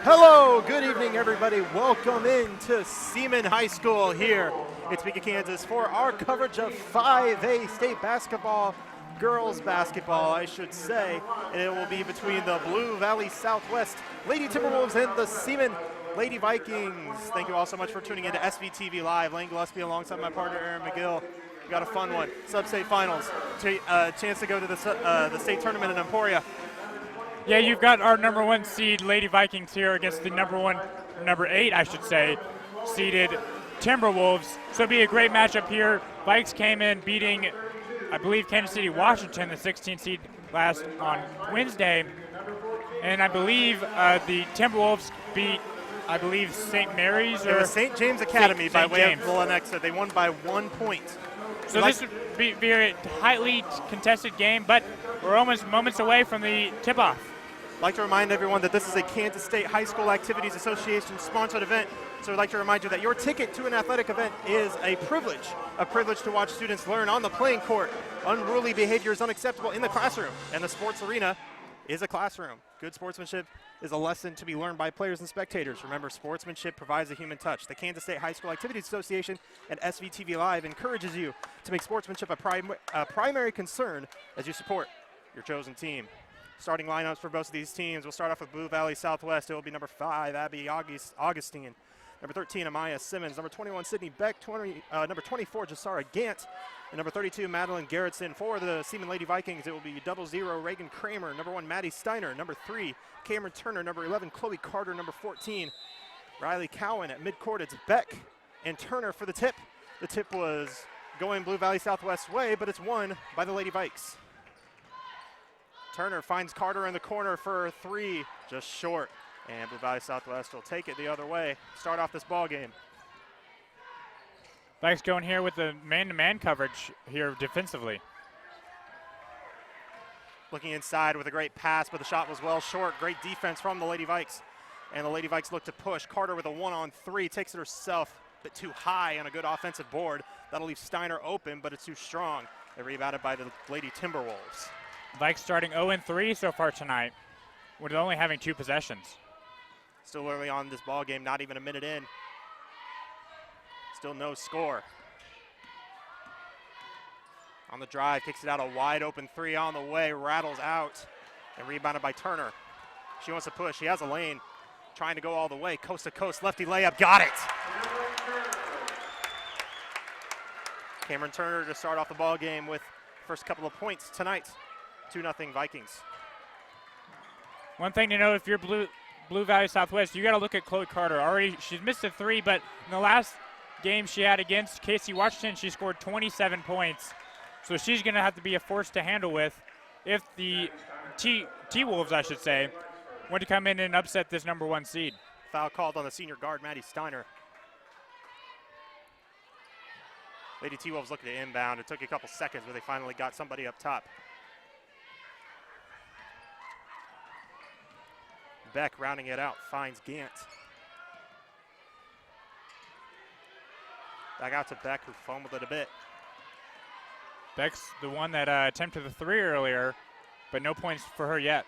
Hello, good evening everybody. Welcome into Seaman High School here in Topeka, Kansas for our coverage of 5A state basketball, girls basketball I should say. And it will be between the Blue Valley Southwest Lady Timberwolves and the Seaman Lady Vikings. Thank you all so much for tuning in to SVTV Live. Lane Gillespie alongside my partner Aaron McGill. We got a fun one, sub-state finals, chance to go to the state tournament in Emporia. Yeah, you've got our number 1 seed Lady Vikings here against the number 8, I should say, seeded Timberwolves. So it'll be a great matchup here. Vikes came in beating, I believe, Kansas City, Washington, the 16th seed last on Wednesday. And I believe the Timberwolves beat, I believe, St. Mary's. It was St. James Academy by way of Lenexa. They won by 1 point. So this would be a highly contested game, but we're almost moments away from the tip-off. I'd like to remind everyone that this is a Kansas State High School Activities Association sponsored event. So I'd like to remind you that your ticket to an athletic event is a privilege to watch students learn on the playing court. Unruly behavior is unacceptable in the classroom, and the sports arena is a classroom. Good sportsmanship is a lesson to be learned by players and spectators. Remember, sportsmanship provides a human touch. The Kansas State High School Activities Association and SVTV Live encourages you to make sportsmanship a primary concern as you support your chosen team. Starting lineups for both of these teams. We'll start off with Blue Valley Southwest. It will be number 5, Abby Augustine. Number 13, Amaya Simmons. Number 21, Sydney Beck. Number 24, Jasara Gant. And number 32, Madeline Garrettson. For the Seaman Lady Vikings, it will be 00, Reagan Kramer. Number 1, Maddie Steiner. Number 3, Cameron Turner. Number 11, Chloe Carter. Number 14, Riley Cowan. At midcourt, it's Beck and Turner for the tip. The tip was going Blue Valley Southwest way, but it's won by the Lady Vikes. Turner finds Carter in the corner for 3, just short. And Blue Valley Southwest will take it the other way. Start off this ball game. Vikes going here with the man-to-man coverage here defensively. Looking inside with a great pass, but the shot was well short. Great defense from the Lady Vikes. And the Lady Vikes look to push. Carter with a 1-on-3, takes it herself, a bit too high on a good offensive board. That'll leave Steiner open, but it's too strong. They're rebounded by the Lady Timberwolves. Vikes starting 0-3 so far tonight, with only having 2 possessions. Still early on in this ball game, not even a minute in. Still no score. On the drive, kicks it out, a wide open 3 on the way, rattles out, and rebounded by Turner. She wants to push, she has a lane, trying to go all the way, coast to coast, lefty layup, got it! Cameron Turner to start off the ball game with first couple of points tonight. 2-0 Vikings. One thing to know, if you're Blue Valley Southwest, you got to look at Chloe Carter. Already, she's missed a 3, but in the last game she had against KC Washington, she scored 27 points. So she's going to have to be a force to handle with if the T-Wolves, I should say, want to come in and upset this number 1 seed. Foul called on the senior guard, Maddie Steiner. Lady T-Wolves looking to inbound. It took a couple seconds, but they finally got somebody up top. Beck rounding it out, finds Gant. Back out to Beck, who fumbled it a bit. Beck's the one that attempted the 3 earlier, but no points for her yet.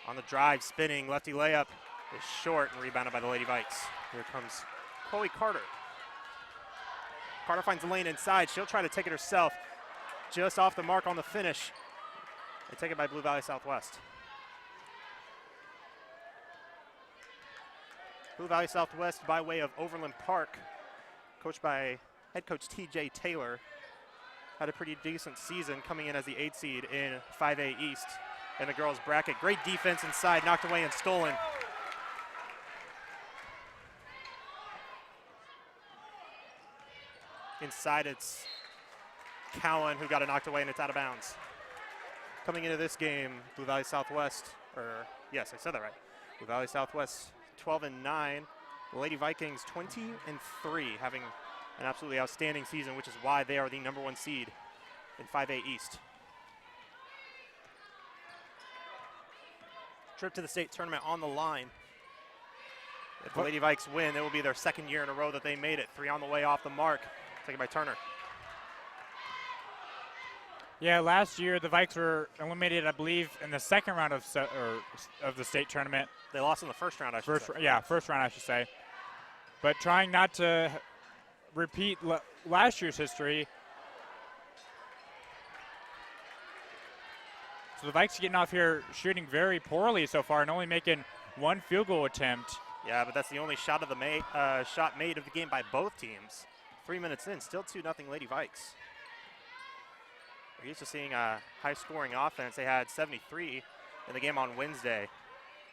On the drive, spinning, lefty layup is short and rebounded by the Lady Vikes. Here comes Chloe Carter. Carter finds the lane inside. She'll try to take it herself. Just off the mark on the finish. They take it by Blue Valley Southwest. Blue Valley Southwest by way of Overland Park, coached by head coach TJ Taylor, had a pretty decent season coming in as the 8th seed in 5A East in the girls bracket. Great defense inside, knocked away and stolen. Inside it's Cowan who got it knocked away and it's out of bounds. Coming into this game, Blue Valley Southwest, yes, I said that right. Blue Valley Southwest 12-9. The Lady Vikings 20-3, having an absolutely outstanding season, which is why they are the number 1 seed in 5A East. Trip to the state tournament on the line. If the Lady Vikes win, it will be their 2nd year in a row that they made it. 3 on the way off the mark. Taken by Turner. Yeah, last year the Vikes were eliminated, I believe, in the second round of the state tournament. They lost in the first round, I should say. Yeah, first round, I should say. But trying not to repeat last year's history. So the Vikes getting off here shooting very poorly so far and only making one field goal attempt. Yeah, but that's the only shot made of the game by both teams. 3 minutes in, still 2-0 Lady Vikes. We're used to seeing a high-scoring offense. They had 73 in the game on Wednesday.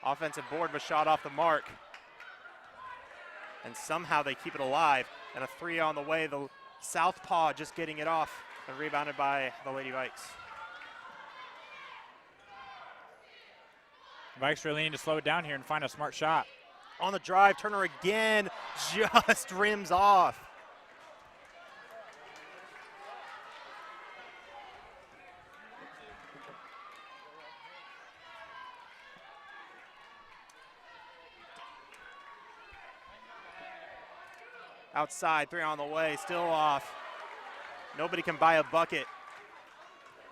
Offensive board was shot off the mark. And somehow they keep it alive. And a 3 on the way. The southpaw just getting it off and rebounded by the Lady Vikes. Vikes really need to slow it down here and find a smart shot. On the drive, Turner again, just rims off. Outside, 3 on the way, still off. Nobody can buy a bucket.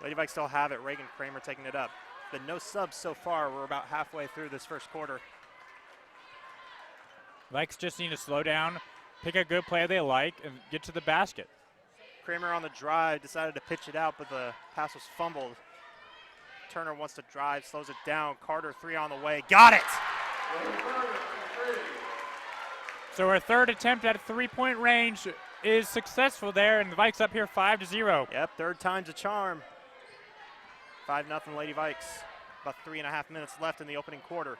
Lady Vikes still have it. Reagan Kramer taking it up. But no subs so far. We're about halfway through this first quarter. Vikes just need to slow down, pick a good play they like, and get to the basket. Kramer on the drive decided to pitch it out, but the pass was fumbled. Turner wants to drive, slows it down. Carter, 3 on the way. Got it! So our third attempt at a three-point range is successful there, and the Vikes up here 5-0. Yep, third time's a charm. 5-0 Lady Vikes. About 3.5 minutes left in the opening quarter.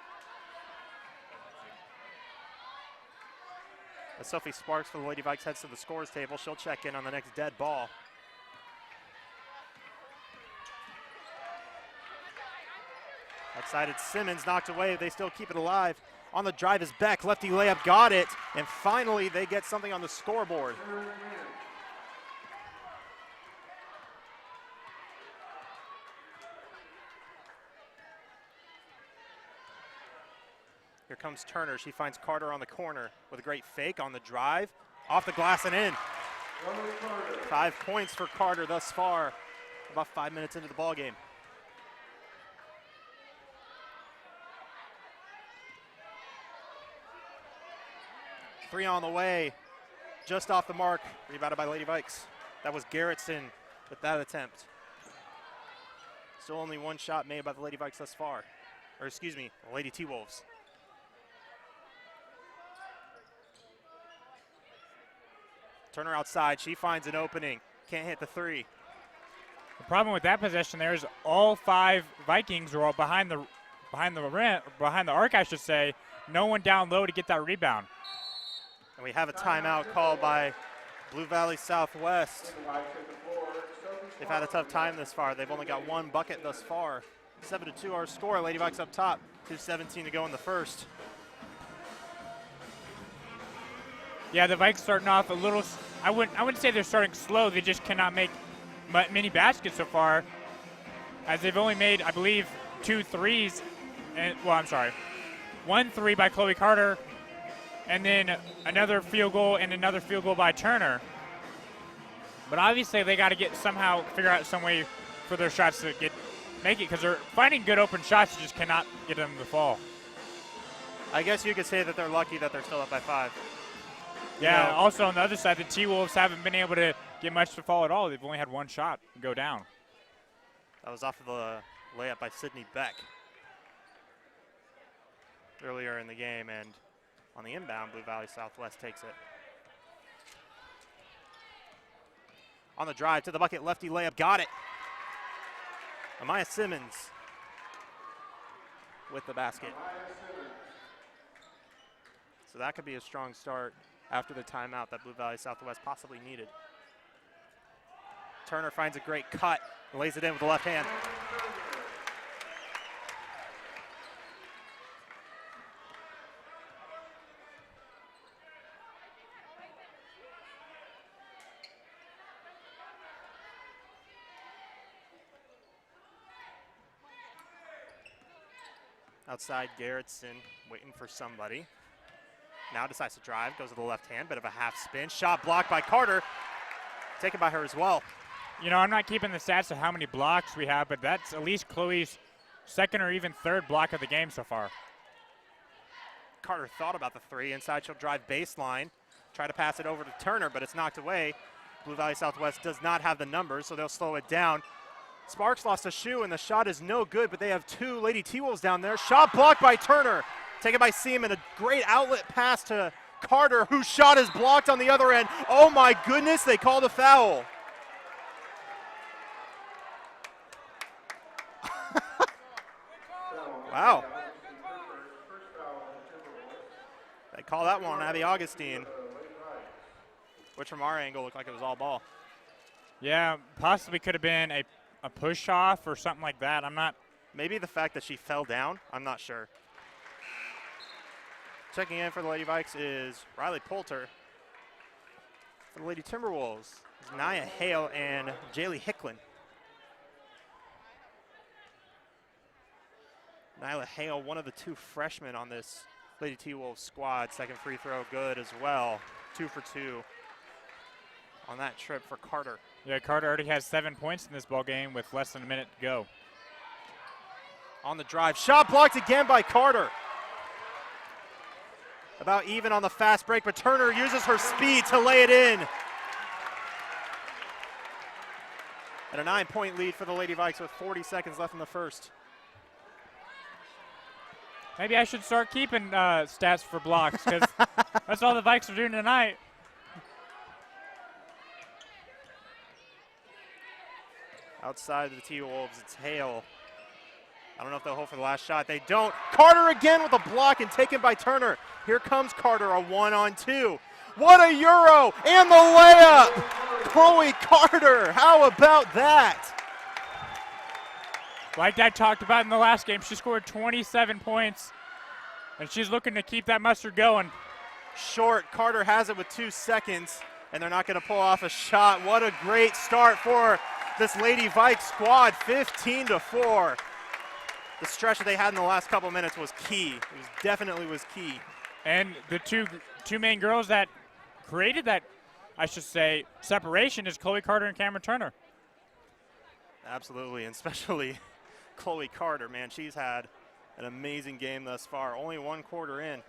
As Sophie Sparks for the Lady Vikes heads to the scores table, she'll check in on the next dead ball. Outside it's Simmons, knocked away. They still keep it alive. On the drive is Beck. Lefty layup, got it. And finally, they get something on the scoreboard. Here comes Turner. She finds Carter on the corner with a great fake on the drive. Off the glass and in. 5 points for Carter thus far. About 5 minutes into the ball game. Three on the way, just off the mark, rebounded by Lady Vikes. That was Garrettson with that attempt. Still only one shot made by the Lady Vikes thus far. Or excuse me, the Lady T-Wolves. Turner outside, she finds an opening. Can't hit the 3. The problem with that possession there is all 5 Vikings are all behind the arc, I should say. No one down low to get that rebound. And we have a timeout called by Blue Valley Southwest. They've had a tough time this far. They've only got 1 bucket thus far. 7-2 our score. Lady Vikes up top. 2:17 to go in the first. Yeah, the Vikes starting off a little. I wouldn't say they're starting slow. They just cannot make many baskets so far, as they've only made, I believe, 2 threes. And well, I'm sorry, 1 3 by Chloe Carter, and then another field goal and another field goal by Turner. But obviously they got to somehow figure out some way for their shots to make it, because they're finding good open shots, you just cannot get them to fall. I guess you could say that they're lucky that they're still up by 5. Yeah, also on the other side, the T-Wolves haven't been able to get much to fall at all. They've only had 1 shot go down. That was off of the layup by Sydney Beck earlier in the game, and on the inbound, Blue Valley Southwest takes it. On the drive to the bucket, lefty layup, got it. Amaya Simmons with the basket. So that could be a strong start after the timeout that Blue Valley Southwest possibly needed. Turner finds a great cut, lays it in with the left hand. Outside, Garrettson waiting for somebody. Now decides to drive, goes to the left hand, bit of a half spin. Shot blocked by Carter, taken by her as well. you know, I'm not keeping the stats of how many blocks we have, but that's at least Chloe's second or even third block of the game so far. Carter thought about the three. Inside, she'll drive baseline. Try to pass it over to Turner, but it's knocked away. Blue Valley Southwest does not have the numbers, so they'll slow it down. Sparks lost a shoe, and the shot is no good, but they have two Lady T-Wolves down there. Shot blocked by Turner. Taken by Seaman. A great outlet pass to Carter, whose shot is blocked on the other end. Oh, my goodness, they called a foul. Wow. They call that one Abby Augustine, which from our angle looked like it was all ball. Yeah, possibly could have been a push off or something like that. I'm not. Maybe the fact that she fell down, I'm not sure. Checking in for the Lady Vikes is Riley Poulter. For the Lady Timberwolves is Nia Hale and Jaylee Hicklin. Nyla Hale, one of the two freshmen on this Lady T-Wolves squad. Second free throw good as well. 2 for 2 on that trip for Carter. Yeah, Carter already has 7 points in this ball game with less than a minute to go. On the drive, shot blocked again by Carter. About even on the fast break, but Turner uses her speed to lay it in. And a 9-point lead for the Lady Vikes with 40 seconds left in the first. Maybe I should start keeping stats for blocks, because that's all the Vikes are doing tonight. Outside of the T-Wolves, it's Hale. I don't know if they'll hold for the last shot. They don't. Carter again with a block and taken by Turner. Here comes Carter, a 1-on-2. What a Euro! And the layup! Chloe Carter, how about that? Like I talked about in the last game, she scored 27 points, and she's looking to keep that mustard going. Short, Carter has it with 2 seconds, and they're not going to pull off a shot. What a great start for this Lady Vikes squad, 15-4. The stretch that they had in the last couple minutes was key. It was definitely was key. And the two main girls that created that, I should say, separation is Chloe Carter and Cameron Turner. Absolutely, and especially Chloe Carter, man. She's had an amazing game thus far. Only 1 quarter in.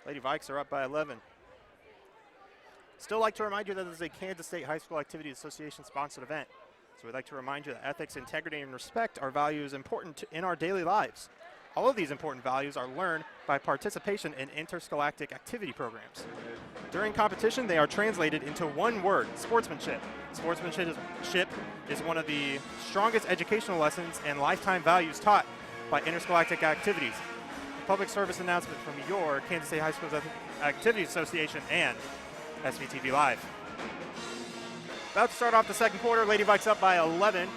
Lady Vikes are up by 11. Still like to remind you that this is a Kansas State High School Activities Association sponsored event. So we'd like to remind you that ethics, integrity, and respect are values important in our daily lives. All of these important values are learned by participation in interscholastic activity programs. During competition, they are translated into one word: sportsmanship. Sportsmanship is one of the strongest educational lessons and lifetime values taught by interscholastic activities. Public service announcement from your Kansas State High Schools Activities Association and SVTV Live. About to start off the second quarter. Lady Vikes up by 11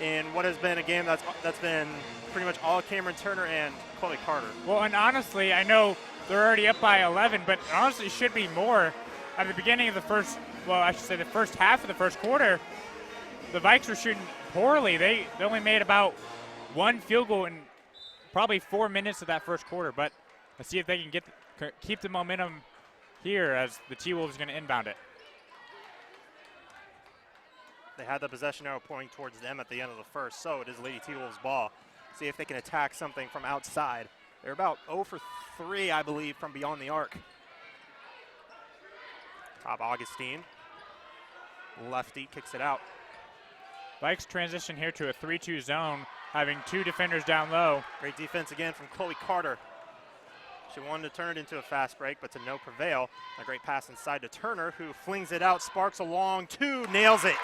in what has been a game that's been pretty much all Cameron Turner and Chloe Carter. Well, and honestly, I know they're already up by 11, but honestly, it should be more. At the beginning of the first, well, I should say the first half of the first quarter, the Vikes were shooting poorly. They only made about 1 field goal in probably 4 minutes of that first quarter. But let's see if they can keep the momentum here as the T-Wolves are going to inbound it. They had the possession arrow pointing towards them at the end of the first, so it is Lady T-Wolves' ball. See if they can attack something from outside. They're about 0 for 3, I believe, from beyond the arc. Top Augustine. Lefty kicks it out. Vikes transition here to a 3-2 zone, having 2 defenders down low. Great defense again from Chloe Carter. She wanted to turn it into a fast break, but to no prevail. A great pass inside to Turner, who flings it out, sparks along 2, nails it.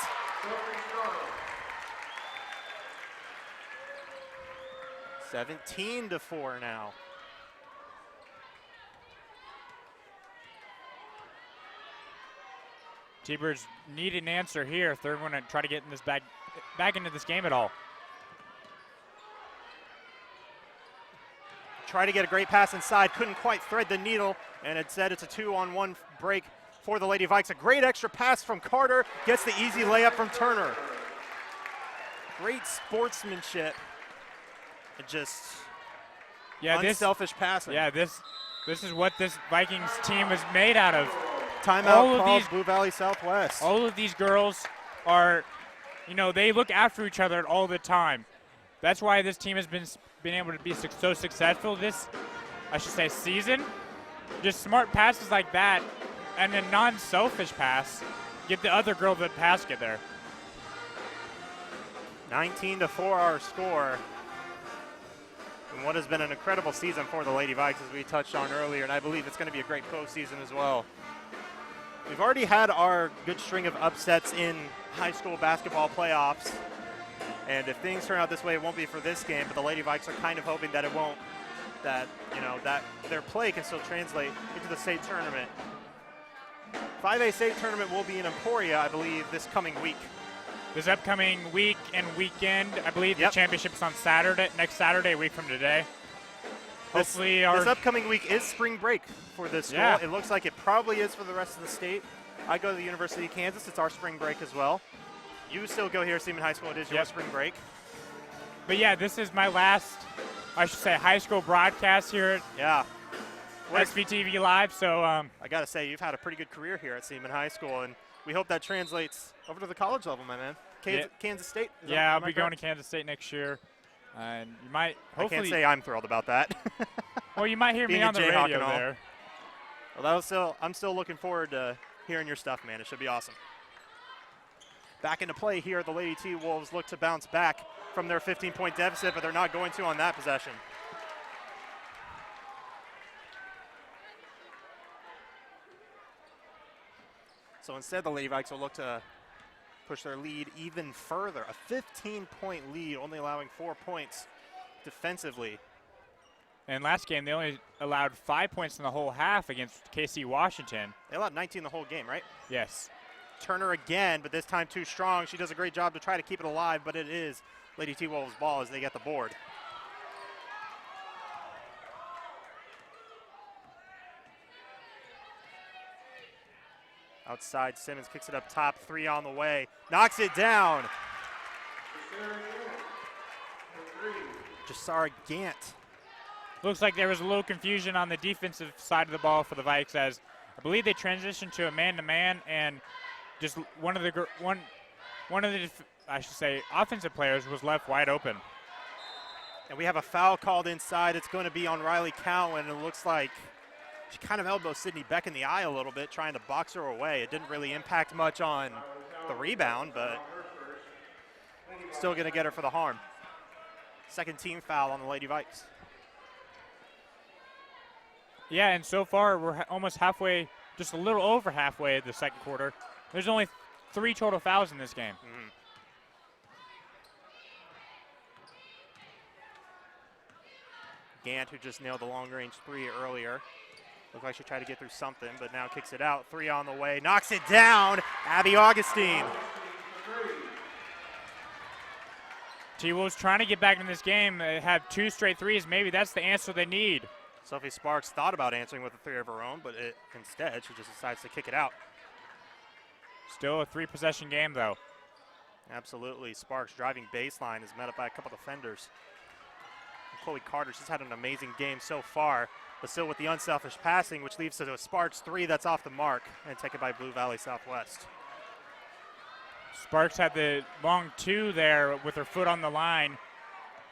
17-4 now. T-Birds need an answer here if they're going to try to get in this back into this game at all. Try to get a great pass inside, couldn't quite thread the needle, and instead it's a 2-on-1 break for the Lady Vikes. A great extra pass from Carter, gets the easy layup from Turner. Great sportsmanship. It just unselfish passing. Yeah, this is what this Vikings team is made out of. Timeout called Blue Valley Southwest. All of these girls are they look after each other all the time. That's why this team has been able to be so successful this, I should say, season. Just smart passes like that and a non-selfish pass get the other girl the basket there. 19-4 our score. And what has been an incredible season for the Lady Vikes, as we touched on earlier, and I believe it's going to be a great postseason as well. We've already had our good string of upsets in high school basketball playoffs, and if things turn out this way, it won't be for this game, but the Lady Vikes are kind of hoping that it won't, that their play can still translate into the state tournament. 5A state tournament will be in Emporia, I believe, this coming week. This upcoming week and weekend, I believe the championship is on next Saturday, a week from today. Hopefully this upcoming week is spring break for this school. Yeah. It looks like it probably is for the rest of the state. I go to the University of Kansas. It's our spring break as well. You still go here, Seaman High School. It is your spring break. But yeah, this is my last, I should say, high school broadcast here at SVTV Live. So I got to say, you've had a pretty good career here at Seaman High School, and we hope that translates over to the college level, my man. Kansas State? I'll be going to Kansas State next year. And you might, hopefully. I can't say I'm thrilled about that. Well, you might hear me on the radio there. Well, I'm still looking forward to hearing your stuff, man. It should be awesome. Back into play here. The Lady T-Wolves look to bounce back from their 15-point deficit, but they're not going to on that possession. So instead, the Lady Vikes will look to push their lead even further. A 15-point lead, only allowing 4 points defensively. And last game, they only allowed 5 points in the whole half against KC Washington. They allowed 19 the whole game, right? Yes. Turner again, but this time too strong. She does a great job to try to keep it alive, but it is Lady T-Wolves' ball as they get the board. Outside, Simmons kicks it up top, 3 on the way, knocks it down. Jasara Gant. Looks like there was a little confusion on the defensive side of the ball for the Vikes, as I believe they transitioned to a man-to-man, and just one of the I should say offensive players was left wide open. And we have a foul called inside. It's going to be on Riley Cowan. It looks like she kind of elbowed Sydney Beck in the eye a little bit, trying to box her away. It didn't really impact much on the rebound, but still going to get her for the harm. Second team foul on the Lady Vikes. Yeah, and so far we're almost halfway, just a little over halfway of the second quarter. There's only 3 total fouls in this game. Mm-hmm. Gant, who just nailed the long-range 3 earlier. Looked like she tried to get through something, but now kicks it out. 3 on the way, knocks it down. Abby Augustine. T-Wolves trying to get back in this game. They have 2 straight threes. Maybe that's the answer they need. Sophie Sparks thought about answering with a 3 of her own, but instead she just decides to kick it out. Still a 3-possession game, though. Absolutely. Sparks driving baseline is met up by a couple defenders. Chloe Carter, she's had an amazing game so far, but still with the unselfish passing, which leads to a Sparks 3 that's off the mark and taken by Blue Valley Southwest. Sparks had the long 2 there with her foot on the line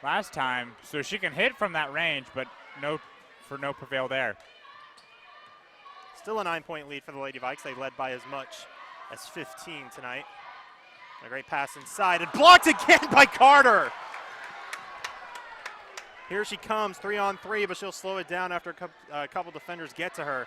last time, so she can hit from that range, but no prevail there. Still a 9-point lead for the Lady Vikes. They led by as much as 15 tonight. A great pass inside and blocked again by Carter. Here she comes, 3-on-3, but she'll slow it down after a couple defenders get to her.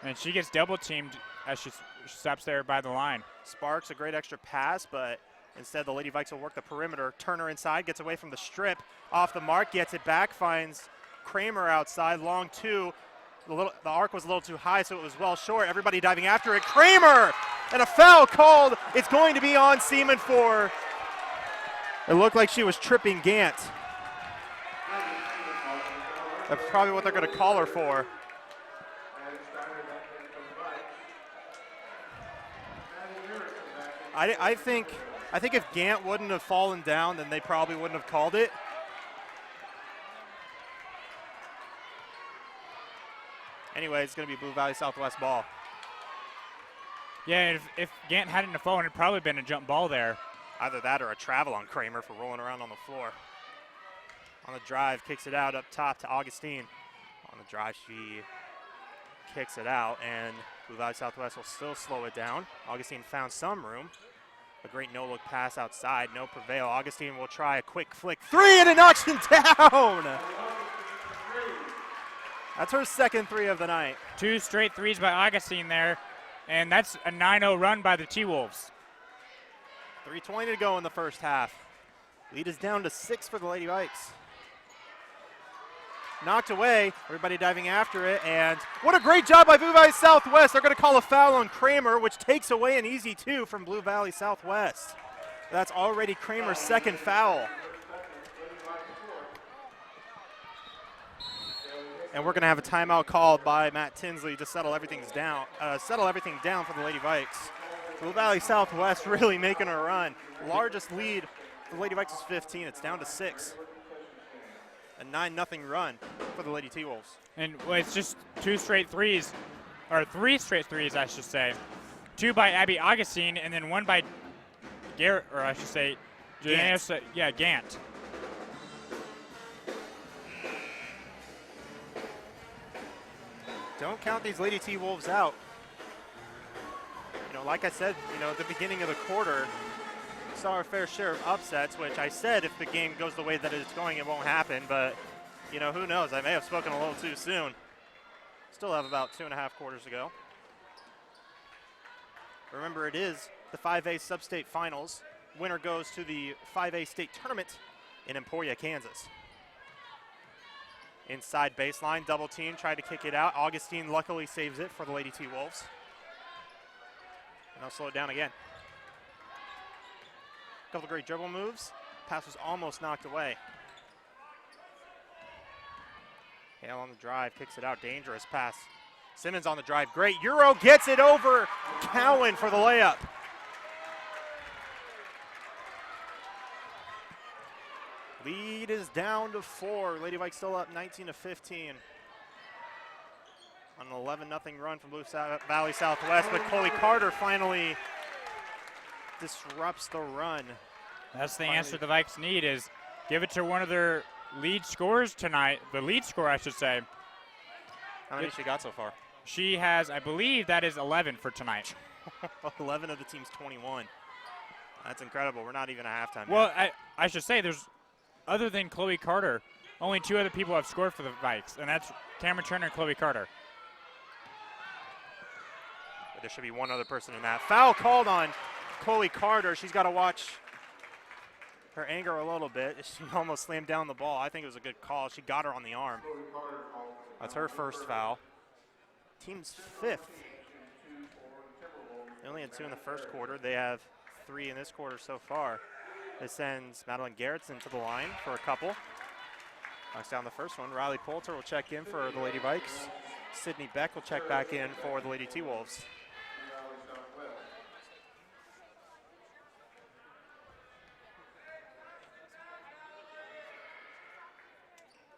And she gets double teamed as she steps there by the line. Sparks, a great extra pass, but instead the Lady Vikes will work the perimeter. Turner inside, gets away from the strip, off the mark, gets it back, finds Kramer outside, long 2. The arc was a little too high, so it was well short. Everybody diving after it. Kramer! And a foul called. It's going to be on Seaman for. It looked like she was tripping Gant. That's probably what they're going to call her for. I think if Gant wouldn't have fallen down, then they probably wouldn't have called it. Anyway, it's going to be Blue Valley Southwest ball. Yeah, if Gant hadn't fallen, it'd probably been a jump ball there. Either that or a travel on Kramer for rolling around on the floor. On the drive, kicks it out up top to Augustine. On the drive, she kicks it out, and Blue Valley Southwest will still slow it down. Augustine found some room. A great no-look pass outside, no prevail. Augustine will try a quick flick. Three, and it knocks him down! That's her second three of the night. 2 straight threes by Augustine there, and that's a 9-0 run by the T-Wolves. 3:20 to go in the first half. Lead is down to 6 for the Lady Vikes. Knocked away, everybody diving after it, and what a great job by Blue Valley Southwest. They're going to call a foul on Kramer, which takes away an easy 2 from Blue Valley Southwest. That's already Kramer's second foul. And we're going to have a timeout called by Matt Tinsley to settle everything down for the Lady Vikes. Blue Valley Southwest really making a run. Largest lead for the Lady Vikes is 15. It's down to 6. A 9-0 run for the Lady T-Wolves. And well, it's just 2 straight threes, or 3 straight threes, I should say. 2 by Abby Augustine, and then 1 by Garrett, or I should say, Gant. Don't count these Lady T-Wolves out. You know, like I said, at the beginning of the quarter, we saw our fair share of upsets, which I said if the game goes the way that it's going, it won't happen. But, who knows? I may have spoken a little too soon. Still have about 2.5 quarters to go. Remember, it is the 5A Sub-State Finals. Winner goes to the 5A State Tournament in Emporia, Kansas. Inside baseline, double team, tried to kick it out. Augustine luckily saves it for the Lady T-Wolves. And they'll slow it down again. Couple of great dribble moves. Pass was almost knocked away. Hale on the drive, kicks it out, dangerous pass. Simmons on the drive, great Euro, gets it over Cowan for the layup. Lead is down to 4. Lady Vikes still up 19-15. On an 11-0 run from Blue Valley Southwest, but Coley Carter finally disrupts the run. That's the answer the Vikes need, is give it to one of their lead scorers tonight, the lead scorer, I should say. How many she got so far? She has, I believe that is 11 for tonight. 11 of the team's 21. That's incredible. We're not even at halftime. Well, I should say there's, other than Chloe Carter, only 2 other people have scored for the Vikes, and that's Cameron Turner and Chloe Carter. But there should be one other person in that. Foul called on Chloe Carter. She's got to watch her anger a little bit. She almost slammed down the ball. I think it was a good call. She got her on the arm. That's her first foul. Team's 5th. They only had 2 in the first quarter. They have 3 in this quarter so far. This sends Madeline Garrettson to the line for a couple. Knocks down the first one. Riley Poulter will check in for the Lady Vikes. Sydney Beck will check back in for the Lady T-Wolves.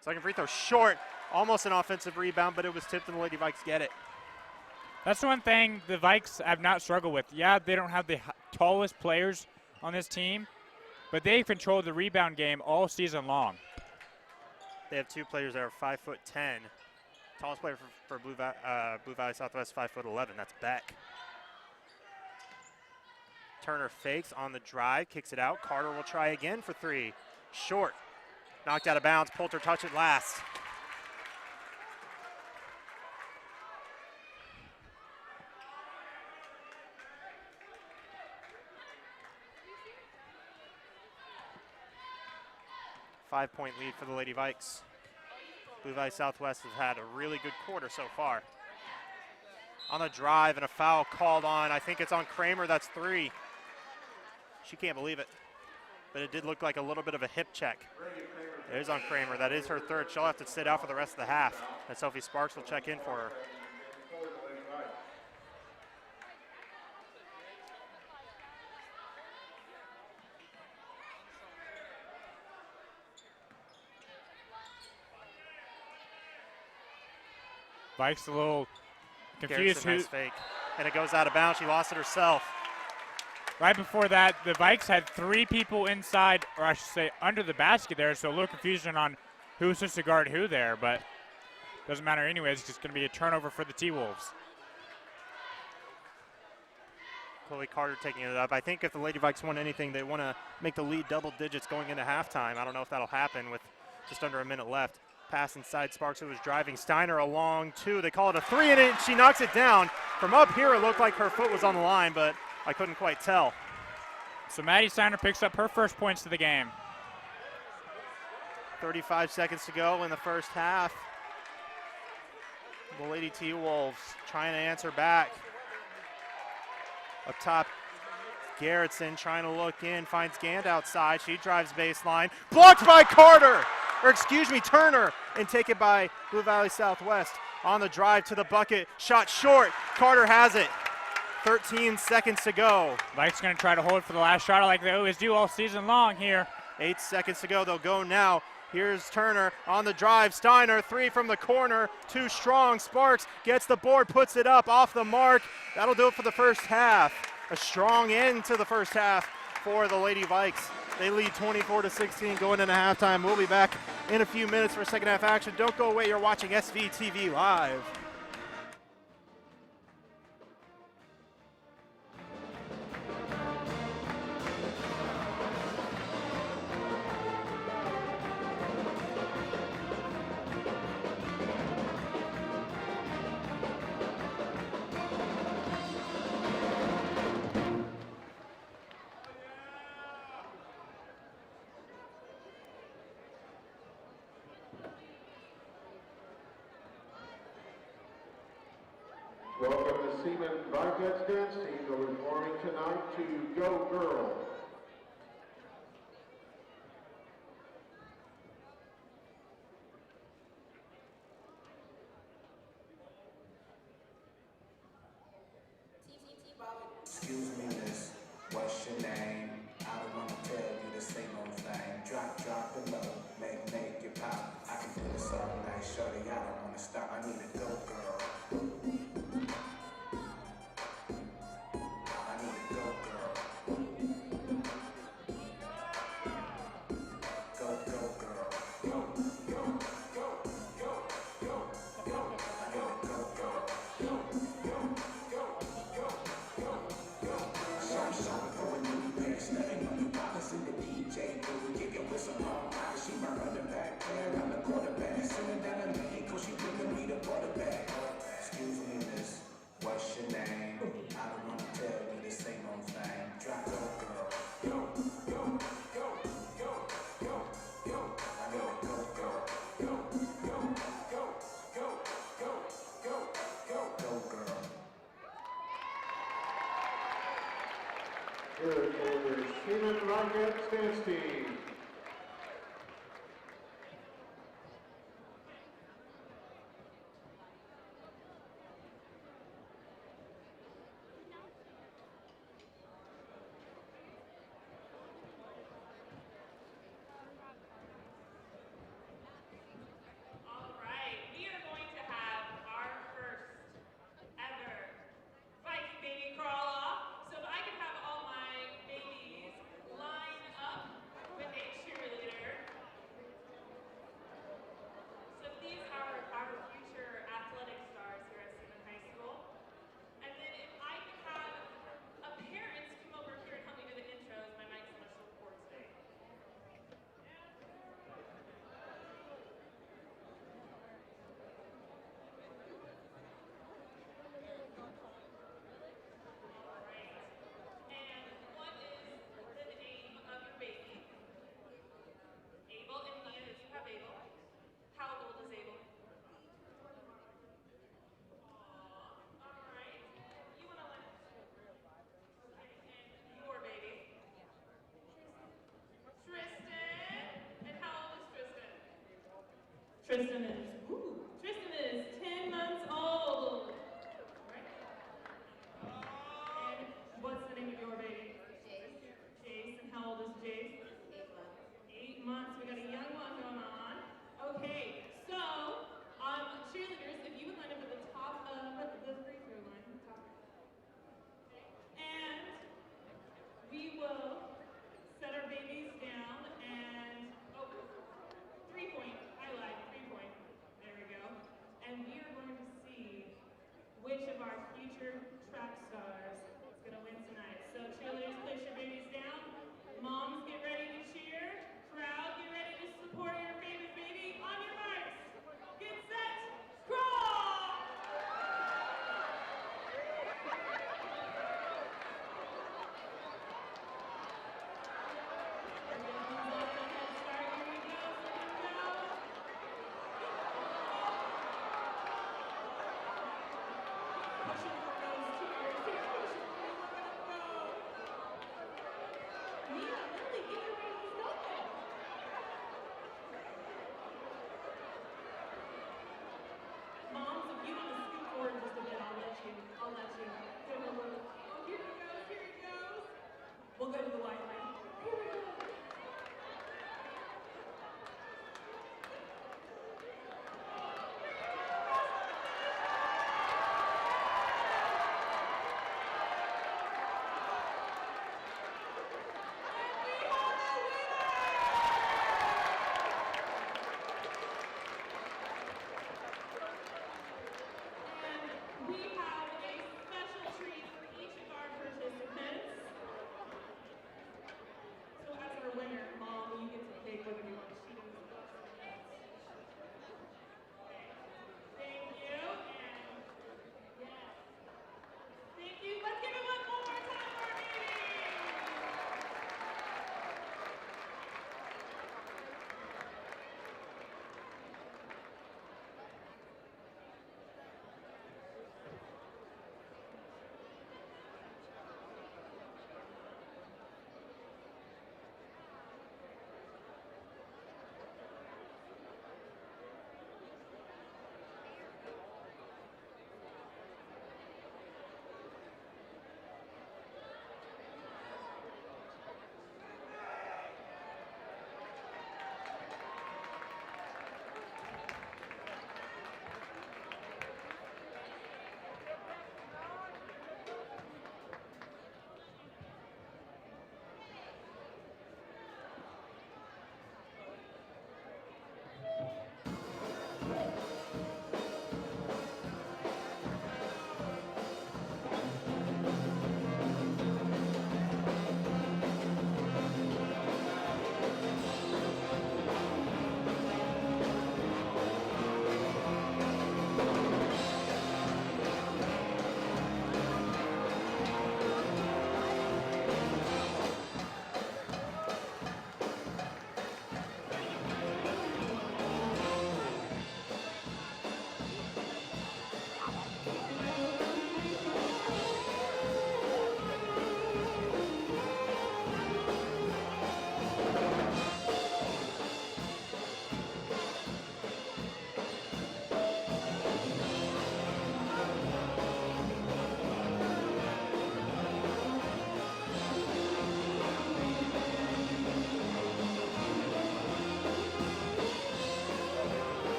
Second free throw short. Almost an offensive rebound, but it was tipped and the Lady Vikes get it. That's one thing the Vikes have not struggled with. Yeah, they don't have the tallest players on this team, but they've controlled the rebound game all season long. They have 2 players that are 5'10". Tallest player for Blue Valley Southwest, 5'11". That's Beck. Turner fakes on the drive, kicks it out. Carter will try again for 3. Short. Knocked out of bounds. Poulter touch it last. Five-point lead for the Lady Vikes. Blue Valley Southwest has had a really good quarter so far. On the drive and a foul called on. I think it's on Kramer. That's 3. She can't believe it. But it did look like a little bit of a hip check. It is on Kramer. That is her 3rd. She'll have to sit out for the rest of the half. And Sophie Sparks will check in for her. Vikes a little confused. Nice fake. And it goes out of bounds. She lost it herself. Right before that, the Vikes had 3 people inside, or I should say under the basket there, so a little confusion on who's supposed to guard who there, but doesn't matter anyways. It's just going to be a turnover for the T-Wolves. Chloe Carter taking it up. I think if the Lady Vikes want anything, they want to make the lead double digits going into halftime. I don't know if that'll happen with just under a minute left. Pass inside Sparks, who was driving. Steiner along 2. They call it a 3, and she knocks it down. From up here, it looked like her foot was on the line, but I couldn't quite tell. So Maddie Steiner picks up her first points to the game. 35 seconds to go in the first half. The Lady T-Wolves trying to answer back. Up top, Garrettson trying to look in, finds Gand outside. She drives baseline. Blocked by Carter, or excuse me, Turner, and taken by Blue Valley Southwest. On the drive to the bucket, shot short. Carter has it. 13 seconds to go. Vikes going to try to hold for the last shot like they always do all season long here. 8 seconds to go. They'll go now. Here's Turner on the drive. Steiner, 3 from the corner. 2 strong. Sparks gets the board, puts it up off the mark. That'll do it for the first half. A strong end to the first half for the Lady Vikes. They lead 24-16 going into halftime. We'll be back in a few minutes for second half action. Don't go away. You're watching SVTV Live. Welcome to Seaman Vikings dance team. They're performing tonight to Go Girl. Excuse me, miss, what's your name? I don't wanna tell you the same old thing. Drop it low, make it pop. I can do this all night, shorty, I don't wanna stop. I need a go girl. I need a go girl. Go girl. Go, go, go, go, go, go. I need a go girl. Go, go, go, go, go, go. Show for a new pace, nothing on the policy. The DJ booth, give your whistle on high. She my running back player, I'm the quarterback. Sitting down in Mexico, she bringing me the quarterback. Excuse me, miss, what's your name? I don't wanna tell you the same old thing. Drop go girl. Go, go, go, go, go, go. I need a go girl. Go, go, go, go, go, go, go, go girl. Here is Seaman Vikings dance team. All right, we are going to have our first ever Viking baby crawl off. So if I could have all my babies line up with a cheerleader. So these are our future athletic stars here at Seaman High School. And then if I could have a parent come over here and help me do the intros, my mic's so much support today. And what is the name of your baby? Abel, and Mia, did you have Abel? How old is Abel? Aw, all right. You want to let okay, and your baby? Tristan. And how old is Tristan? Tristan is 10 months old. All right. And what's the name of your baby? Jace. And how old is Jace? 8 months. We got a young one going on. Okay, so cheerleaders, if you would line up at the top of the free throw line. Top. And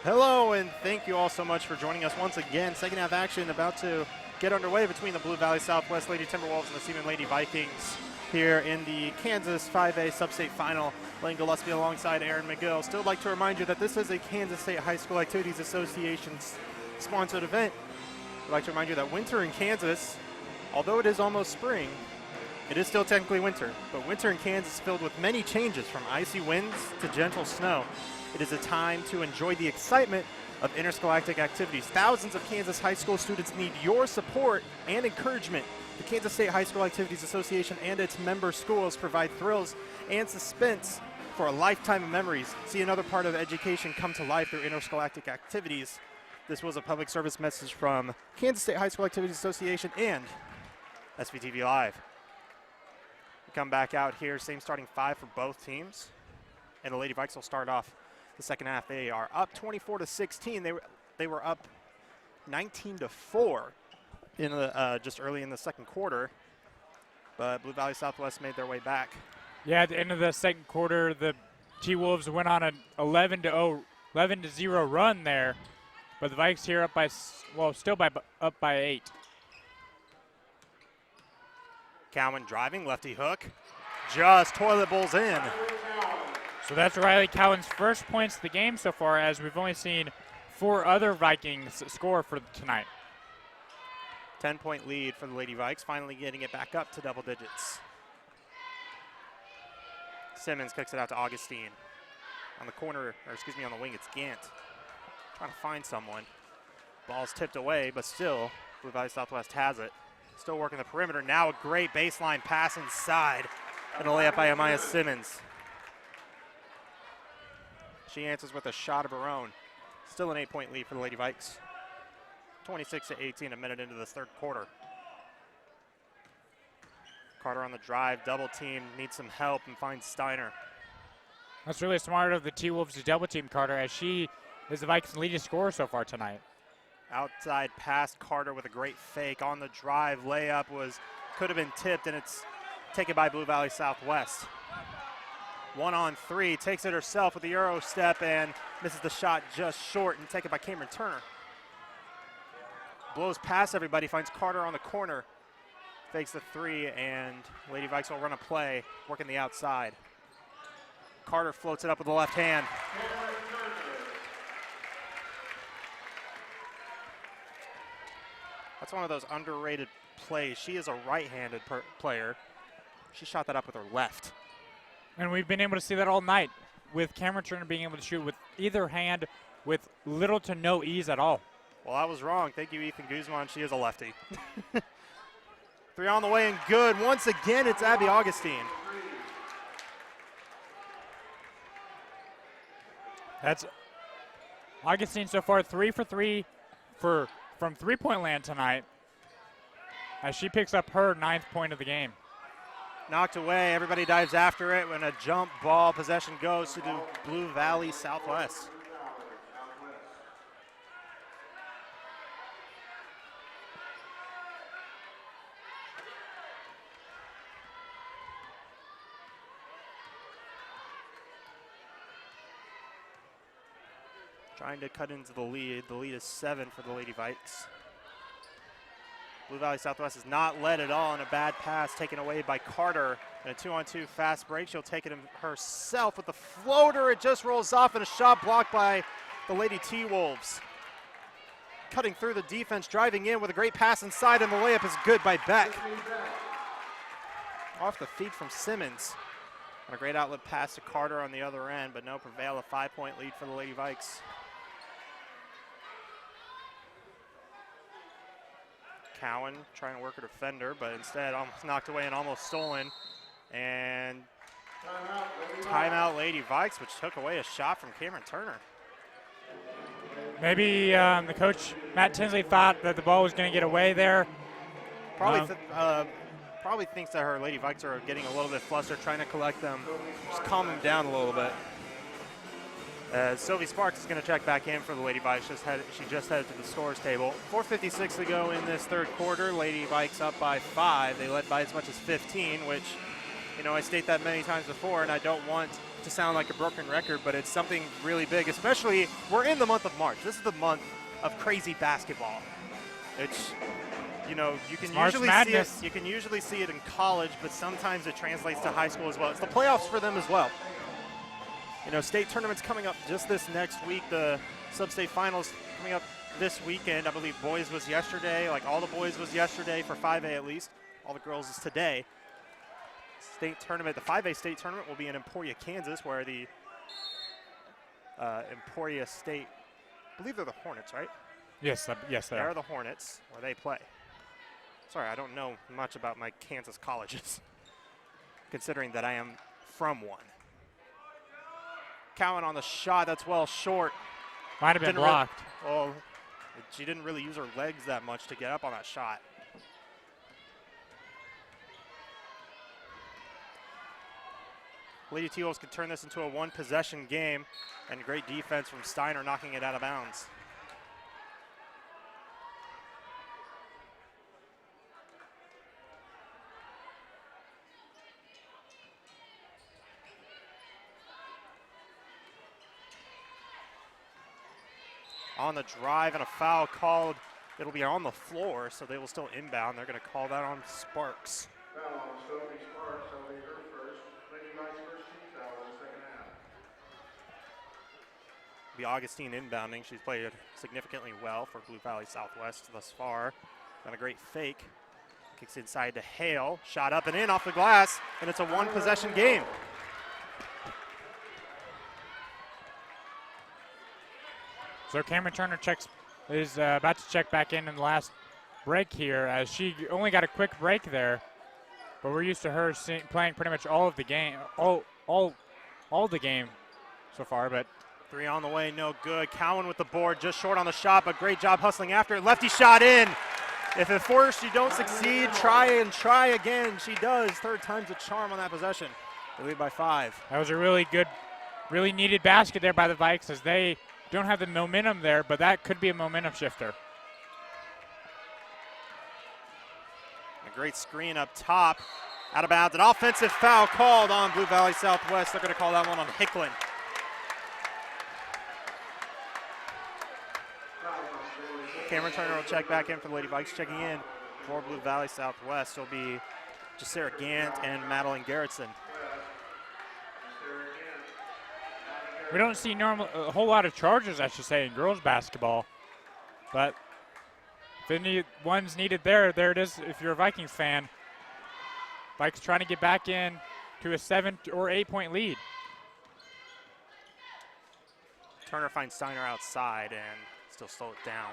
Hello, and thank you all so much for joining us once again. Second half action about to get underway between the Blue Valley Southwest Lady Timberwolves and the Seaman Lady Vikings here in the Kansas 5A Sub-State Final. Lane Gillespie alongside Aaron McGill. Still like to remind you that this is a Kansas State High School Activities Association sponsored event. I'd like to remind you that winter in Kansas, although it is almost spring, it is still technically winter. But winter in Kansas is filled with many changes, from icy winds to gentle snow. It is a time to enjoy the excitement of interscholastic activities. Thousands of Kansas high school students need your support and encouragement. The Kansas State High School Activities Association and its member schools provide thrills and suspense for a lifetime of memories. See another part of education come to life through interscholastic activities. This was a public service message from Kansas State High School Activities Association and SVTV Live. We come back out here, same starting five for both teams. And the Lady Vikes will start off the second half. They are up 24-16. They were up 19-4 in the, just early in the second quarter, but Blue Valley Southwest made their way back. Yeah, at the end of the second quarter, the T-Wolves went on an 11-0 run there, but the Vikes here up by, well, still up by 8. Cowan driving, lefty hook, just toilet bowls in. So that's Riley Cowan's first points of the game so far, as we've only seen 4 other Vikings score for tonight. 10-point lead for the Lady Vikes, finally getting it back up to double digits. Simmons kicks it out to Augustine. On the corner, or excuse me, on the wing, it's Gant. Trying to find someone. Ball's tipped away, but still, Blue Valley Southwest has it. Still working the perimeter. Now a great baseline pass inside, and a layup by Amaya Simmons. She answers with a shot of her own. Still an 8-point lead for the Lady Vikes. 26-18, a minute into this third quarter. Carter on the drive, double team, needs some help and finds Steiner. That's really smart of the T-Wolves to double team Carter, as she is the Vikings' leading scorer so far tonight. Outside pass, Carter with a great fake on the drive. Layup could have been tipped, and it's taken by Blue Valley Southwest. 1-on-3, takes it herself with the Euro step and misses the shot just short, and taken by Cameron Turner. Blows past everybody, finds Carter on the corner. Fakes the three, and Lady Vikes will run a play, working the outside. Carter floats it up with the left hand. That's one of those underrated plays. She is a right-handed player. She shot that up with her left. And we've been able to see that all night, with Cameron Turner being able to shoot with either hand with little to no ease at all. Well, I was wrong. Thank you, Ethan Guzman. She is a lefty. Three on the way and good. Once again, it's Abby Augustine. That's Augustine so far 3 for 3 from three-point land tonight, as she picks up her 9th point of the game. Knocked away. Everybody dives after it when a jump ball possession goes to the Blue Valley Southwest. Trying to cut into the lead. The lead is 7 for the Lady Vikes. Blue Valley Southwest has not led at all, and a bad pass taken away by Carter. And a 2-on-2 fast break. She'll take it herself with the floater. It just rolls off, and a shot blocked by the Lady T-Wolves. Cutting through the defense, driving in with a great pass inside, and the layup is good by Beck. Off the feed from Simmons. And a great outlet pass to Carter on the other end, but no prevail. A 5-point lead for the Lady Vikes. Cowan trying to work her defender, but instead almost knocked away and almost stolen. And timeout Lady Vikes, which took away a shot from Cameron Turner. Maybe the coach, Matt Tinsley, thought that the ball was going to get away there. Probably thinks that her Lady Vikes are getting a little bit flustered, trying to collect them, just calm them down a little bit. Sylvie Sparks is going to check back in for the Lady Vikes. She just headed to the scores table. 4:56 to go in this third quarter. Lady Vikes up by 5. They led by as much as 15, which You know, I state that many times before, and I don't want to sound like a broken record, but it's something really big, especially we're in the month of March. This is the month of crazy basketball. It's, you know, you can March usually Madness. see it. You can usually see it in college, but sometimes it translates to high school as well. It's the playoffs for them as well. You know, state tournaments coming up just this next week. The sub-state finals coming up this weekend. I believe boys was yesterday. Like all the boys was yesterday for 5A at least. All the girls is today. State tournament, the 5A state tournament will be in Emporia, Kansas, where the Emporia State, I believe they're the Hornets, right? Yes, yes, They they are are. the Hornets, where they play. Sorry, I don't know much about my Kansas colleges, considering that I am from one. Cowan on the shot, that's well short. Might have been Didn't really- blocked. Oh, she didn't really use her legs that much to get up on that shot. Lady T-Wolves could turn this into a one-possession game, and great defense from Steiner knocking it out of bounds. On the drive and a foul called. It'll be on the floor, so they will still inbound. They're going to call that on Sparks. Foul on Sophie Sparks, that'll be her first. Lady Vikes first team foul in the second half. Be Augustine inbounding. She's played significantly well for Blue Valley Southwest thus far. Done a great fake. Kicks inside to Hale. Shot up and in off the glass, and it's a one-possession game. So Cameron Turner is about to check back in the last break here, as she only got a quick break there. But we're used to her playing pretty much all of the game, all the game so far. But Three on the way, no good. Cowan with the board, just short on the shot, but great job hustling after it. Lefty shot in. If at first you don't succeed, try and try again. She does. Third time's a charm on that possession. They lead by 5. that was a really good, really needed basket there by the Vikes, as they don't have the momentum there, but that could be a momentum shifter. A great screen up top. Out of bounds. An offensive foul called on Blue Valley Southwest. They're going to call that one on Hicklin. Cameron Turner will check back in for the Lady Vikes. Checking in for Blue Valley Southwest will be Jasera Gant and Madeline Garrettson. We don't see a whole lot of charges, I should say, in girls basketball. But if one's needed there it is if you're a Vikings fan. Vikes trying to get back in to a 7 or 8 point lead. Turner finds Steiner outside and still slow it down.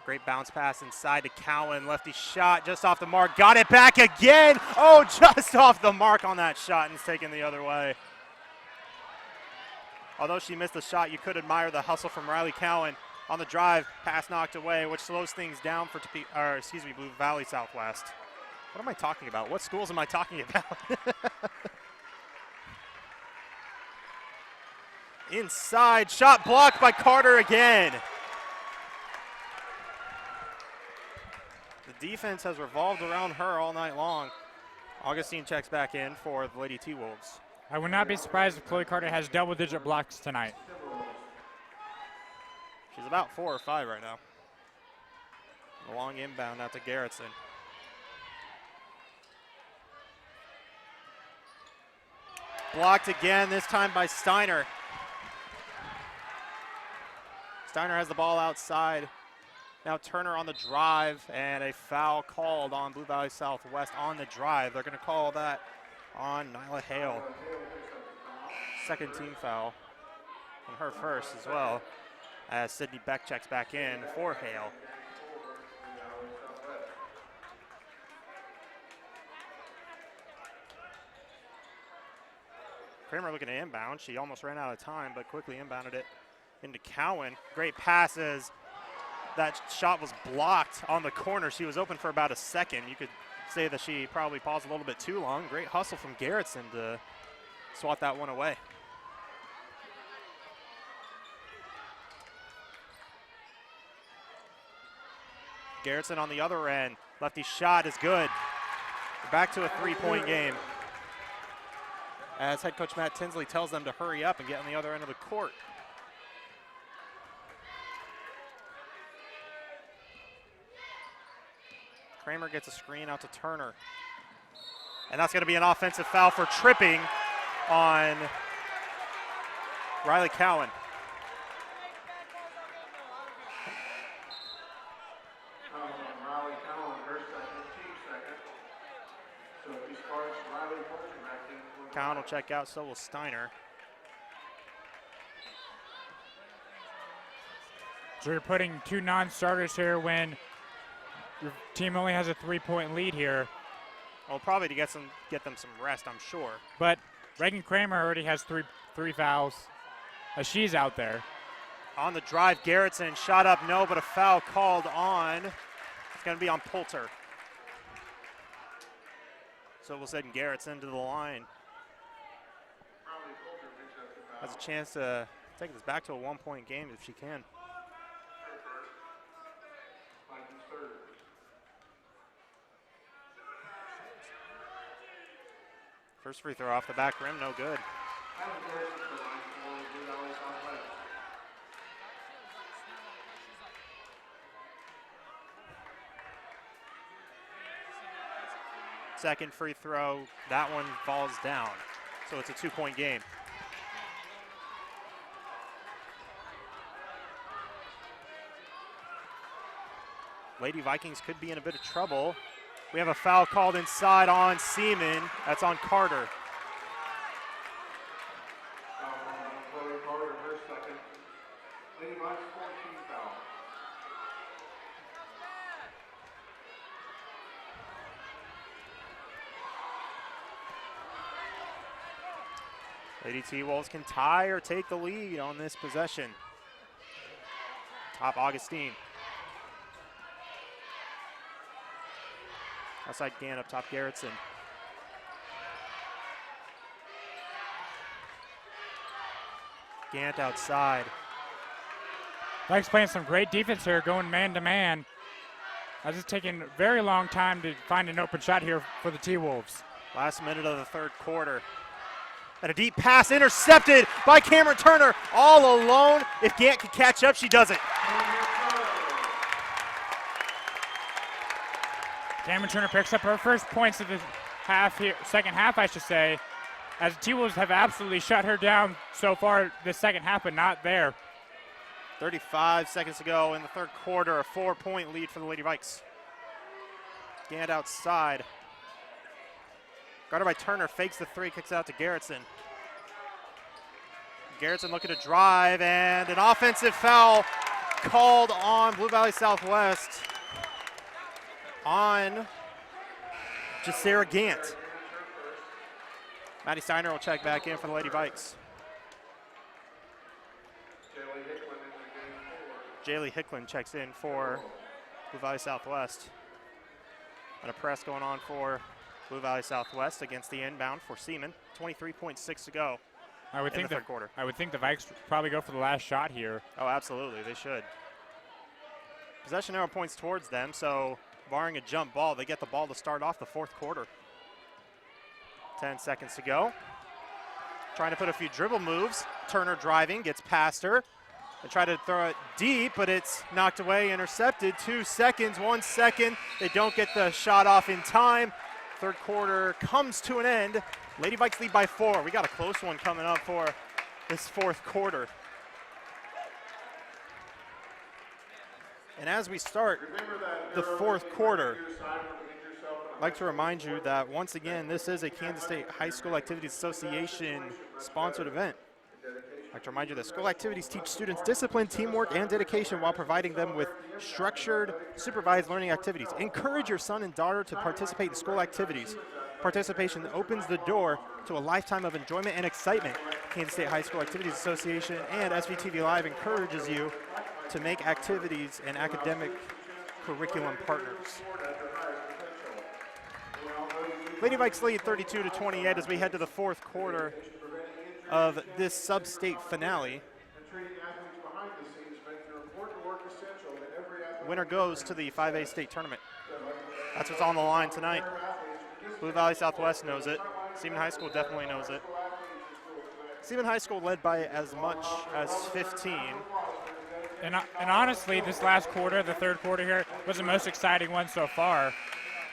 Great bounce pass inside to Cowan. Lefty shot just off the mark. Got it back again. Oh, just off the mark on that shot, and it's taken the other way. Although she missed the shot, you could admire the hustle from Riley Cowan on the drive. Pass knocked away, which slows things down for Blue Valley Southwest. What am I talking about? What schools am I talking about? Inside, shot blocked by Carter again. The defense has revolved around her all night long. Augustine checks back in for the Lady T-Wolves. I would not be surprised if Chloe Carter has double-digit blocks tonight. She's about 4 or 5 right now. A long inbound out to Garrettson. Blocked again, this time by Steiner. Steiner has the ball outside. Now Turner on the drive, and a foul called on Blue Valley Southwest on the drive. They're going to call that on Nyla Hale. Second team foul, and her first as well, as Sydney Beck checks back in for Hale. Kramer looking to inbound. She almost ran out of time, but quickly inbounded it into Cowan. Great passes. That shot was blocked on the corner. She was open for about a second. You could say that she probably paused a little bit too long. Great hustle from Garrettson to swat that one away. Garrettson on the other end. Lefty's shot is good. We're back to a 3-point game, as head coach Matt Tinsley tells them to hurry up and get on the other end of the court. Kramer gets a screen out to Turner. And that's going to be an offensive foul for tripping on Riley Cowan. Riley Cowan, her second, team second. So if he starts, Riley Cowan back in. Cowan will check out, so will Steiner. So you're putting 2 non-starters here when your team only has a 3-point lead here. Well, probably to get them some rest, I'm sure. But Reagan Kramer already has three fouls as she's out there. On the drive, Garrettson shot up, no, but a foul called on. It's going to be on Poulter. So we'll send Garrettson to the line. Has a chance to take this back to a 1-point game if she can. First free throw off the back rim, no good. Second free throw, that one falls down. So it's a 2-point game. Lady Vikings could be in a bit of trouble. We have a foul called inside on Seaman. That's on Carter. Carter, her second. Lady Vikes 14 foul. Lady T-Wolves can tie or take the lead on this possession. Top Augustine. Outside Gant, up top Garrettson. Gant outside. Vikes playing some great defense here, going man-to-man. As it's taking a very long time to find an open shot here for the T-Wolves. Last minute of the third quarter. And a deep pass intercepted by Cameron Turner, all alone. If Gant can catch up, she doesn't. Cameron Turner picks up her first points of the second half, I should say, as the T-Wolves have absolutely shut her down so far this second half, but not there. 35 seconds to go in the third quarter, a 4-point lead for the Lady Vikes. Gant outside. Guarded by Turner, fakes the three, kicks it out to Garrettson. Garrettson looking to drive, and an offensive foul called on Blue Valley Southwest on Jasera Gant. Maddie Steiner will check back in for the Lady Vikes. Jaylee Hicklin checks in for Blue Valley Southwest. And a press going on for Blue Valley Southwest against the inbound for Seaman. 23.6 to go in the third quarter. I would think the Vikes probably go for the last shot here. Oh, absolutely, they should. Possession arrow points towards them, so barring a jump ball, they get the ball to start off the fourth quarter. 10 seconds to go. Trying to put a few dribble moves. Turner driving, gets past her. They try to throw it deep, but it's knocked away, intercepted. 2 seconds, 1 second. They don't get the shot off in time. Third quarter comes to an end. Lady Vikes lead by 4. We got a close one coming up for this fourth quarter. And as we start the fourth quarter, I'd like to remind you that once again, this is a Kansas State High School Activities Association sponsored event. I'd like to remind you that school activities teach students discipline, teamwork, and dedication while providing them with structured, supervised learning activities. Encourage your son and daughter to participate in school activities. Participation opens the door to a lifetime of enjoyment and excitement. Kansas State High School Activities Association and SVTV Live encourages you to make activities and academic curriculum partners. Lady Vikes lead 32-28 as we head to the fourth quarter of this sub-state finale. Winner goes to the 5A state tournament. That's what's on the line tonight. Blue Valley Southwest knows it. Seaman High School definitely knows it. Seaman High School led by as much as 15. And honestly, this last quarter, the third quarter here, was the most exciting one so far.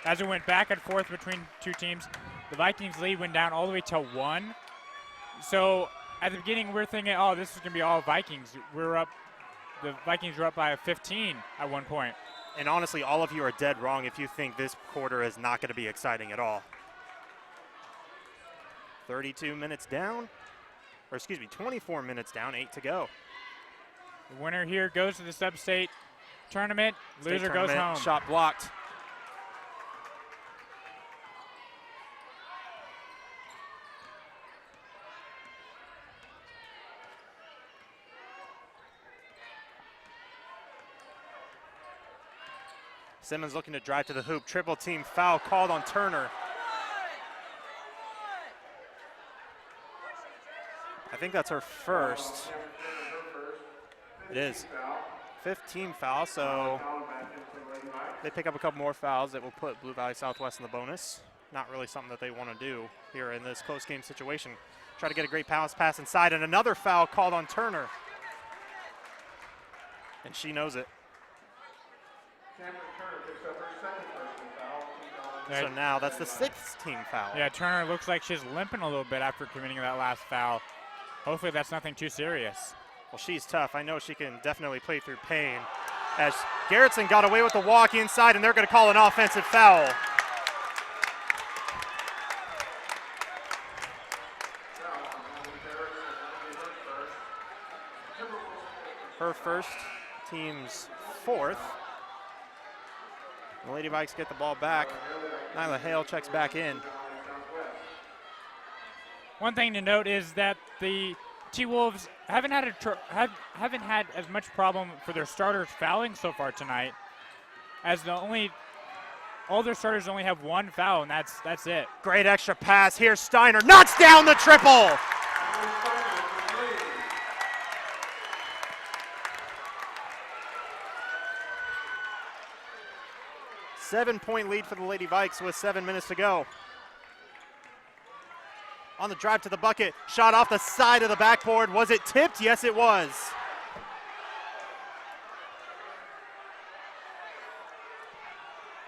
As it went back and forth between two teams, the Vikings lead went down all the way to 1. So at the beginning, we're thinking, oh, this is going to be all Vikings. The Vikings were up by 15 at one point. And honestly, all of you are dead wrong if you think this quarter is not going to be exciting at all. 32 minutes down, or excuse me, 24 minutes down, 8 to go. The winner here goes to the sub-state tournament. Loser goes home. Shot blocked. Simmons looking to drive to the hoop. Triple team foul called on Turner. I think that's her first. It is. 5th team foul, so they pick up a couple more fouls that will put Blue Valley Southwest in the bonus. Not really something that they want to do here in this close game situation. Try to get a great pass inside, and another foul called on Turner. And she knows it. So now that's the 6th team foul. Yeah, Turner looks like she's limping a little bit after committing that last foul. Hopefully that's nothing too serious. Well, she's tough. I know she can definitely play through pain. As Garrettson got away with the walk inside, and they're going to call an offensive foul. Her first, team's 4th. The Lady Vikes get the ball back. Nyla Hale checks back in. One thing to note is that the T-Wolves haven't had as much problem for their starters fouling so far tonight, as all their starters only have 1 foul, and that's it. Great extra pass here. Steiner knocks down the triple. Seven-point lead for the Lady Vikes with 7 minutes to go. On the drive to the bucket, shot off the side of the backboard. Was it tipped? Yes, it was.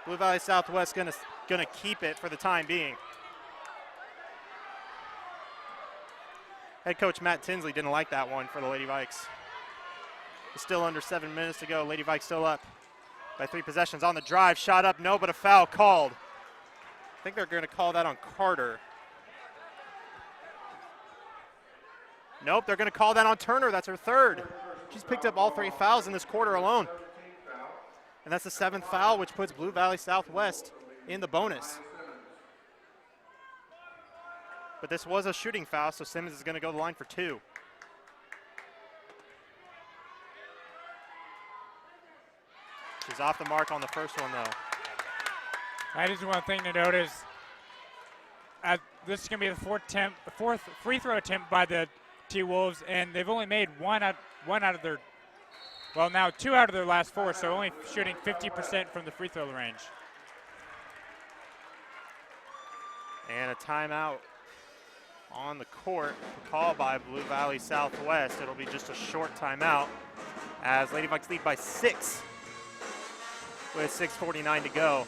Blue Valley Southwest gonna keep it for the time being. Head coach Matt Tinsley didn't like that one for the Lady Vikes. It's still under 7 minutes to go. Lady Vikes still up by 3 possessions. On the drive, shot up, no, but a foul called. I think they're going to call that on Carter. Nope, they're going to call that on Turner. That's her 3rd. She's picked up all 3 fouls in this quarter alone. And that's the 7th foul, which puts Blue Valley Southwest in the bonus. But this was a shooting foul, so Simmons is going to go to the line for 2. She's off the mark on the first one, though. That is one thing to notice. This is going to be the 4th free throw attempt by the T-Wolves, and they've only made one out of their, well, now 2 out of their last 4, so only shooting 50% from the free throw range. And a timeout on the court called by Blue Valley Southwest. It'll be just a short timeout as Lady Vikes lead by 6 with 6:49 to go.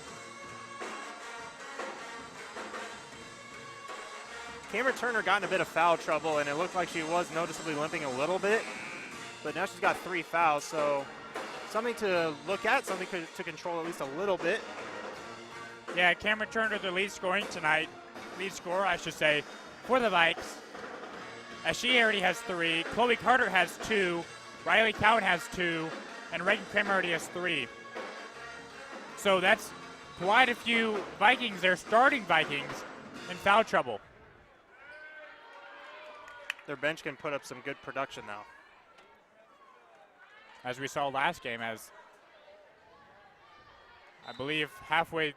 Cameron Turner got in a bit of foul trouble, and it looked like she was noticeably limping a little bit, but now she's got 3 fouls, so something to look at, something to control at least a little bit. Yeah, Cameron Turner, the lead scorer, I should say, for the Vikes, as she already has 3. Chloe Carter has 2, Riley Cowan has 2, and Reagan Kramer already has 3. So that's quite a few Vikings, they're starting Vikings, in foul trouble. Their bench can put up some good production now. As we saw last game, as I believe halfway,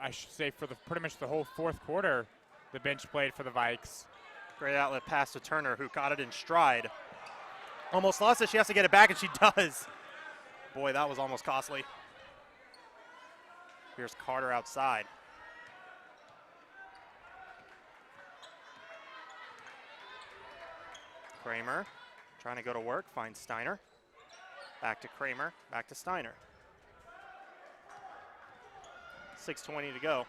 I should say for pretty much the whole 4th quarter, the bench played for the Vikes. Great outlet pass to Turner, who got it in stride. Almost lost it, she has to get it back, and she does. Boy, that was almost costly. Here's Carter outside. Kramer trying to go to work, finds Steiner. Back to Kramer, back to Steiner. 6:20 to go.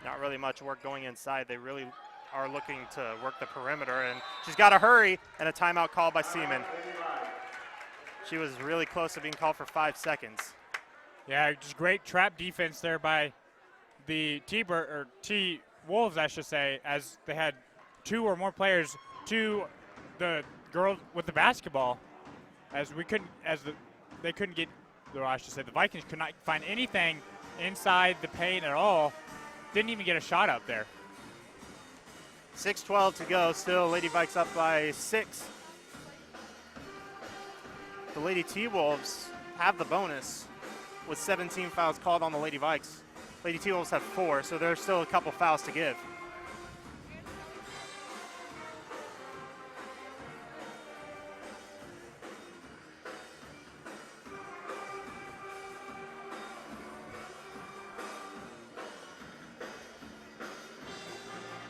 Not really much work going inside. They really are looking to work the perimeter, and she's got to hurry, and a timeout called by Seaman. She was really close to being called for 5 seconds. Yeah, just great trap defense there by the T-Wolves, I should say, as they had 2 or more players to the girl with the basketball, they couldn't get, or I should say, the Vikings could not find anything inside the paint at all. Didn't even get a shot up there. 6:12 to go. Still Lady Vikes up by 6. The Lady T-Wolves have the bonus with 17 fouls called on the Lady Vikes. Lady T-Wolves have 4, so there's still a couple fouls to give.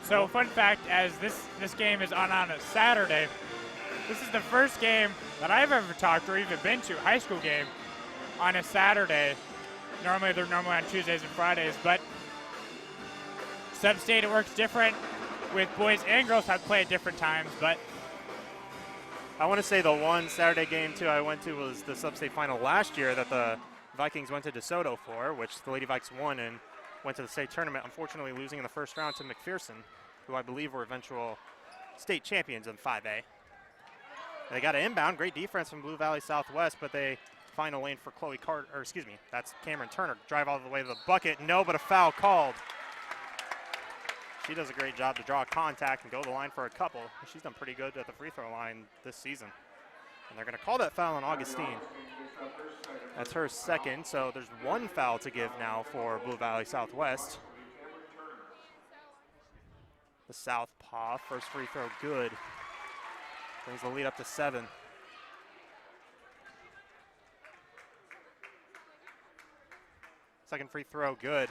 So fun fact, as this game is on a Saturday, this is the first game that I've ever talked or even been to, high school game, on a Saturday. Normally they're on Tuesdays and Fridays, but sub-state it works different with boys and girls have to play at different times, but I want to say the one Saturday game too I went to was the sub-state final last year that the Vikings went to DeSoto for, which the Lady Vikes won and went to the state tournament, unfortunately losing in the first round to McPherson, who I believe were eventual state champions in 5A. They got an inbound, great defense from Blue Valley Southwest, but they find a lane for Chloe Carter, or excuse me, that's Cameron Turner. Drive all the way to the bucket, no, but a foul called. She does a great job to draw contact and go to the line for a couple. She's done pretty good at the free throw line this season. And they're gonna call that foul on Augustine. That's her second, so there's 1 foul to give now for Blue Valley Southwest. The Southpaw, first free throw good. Brings the lead up to 7. Second free throw good.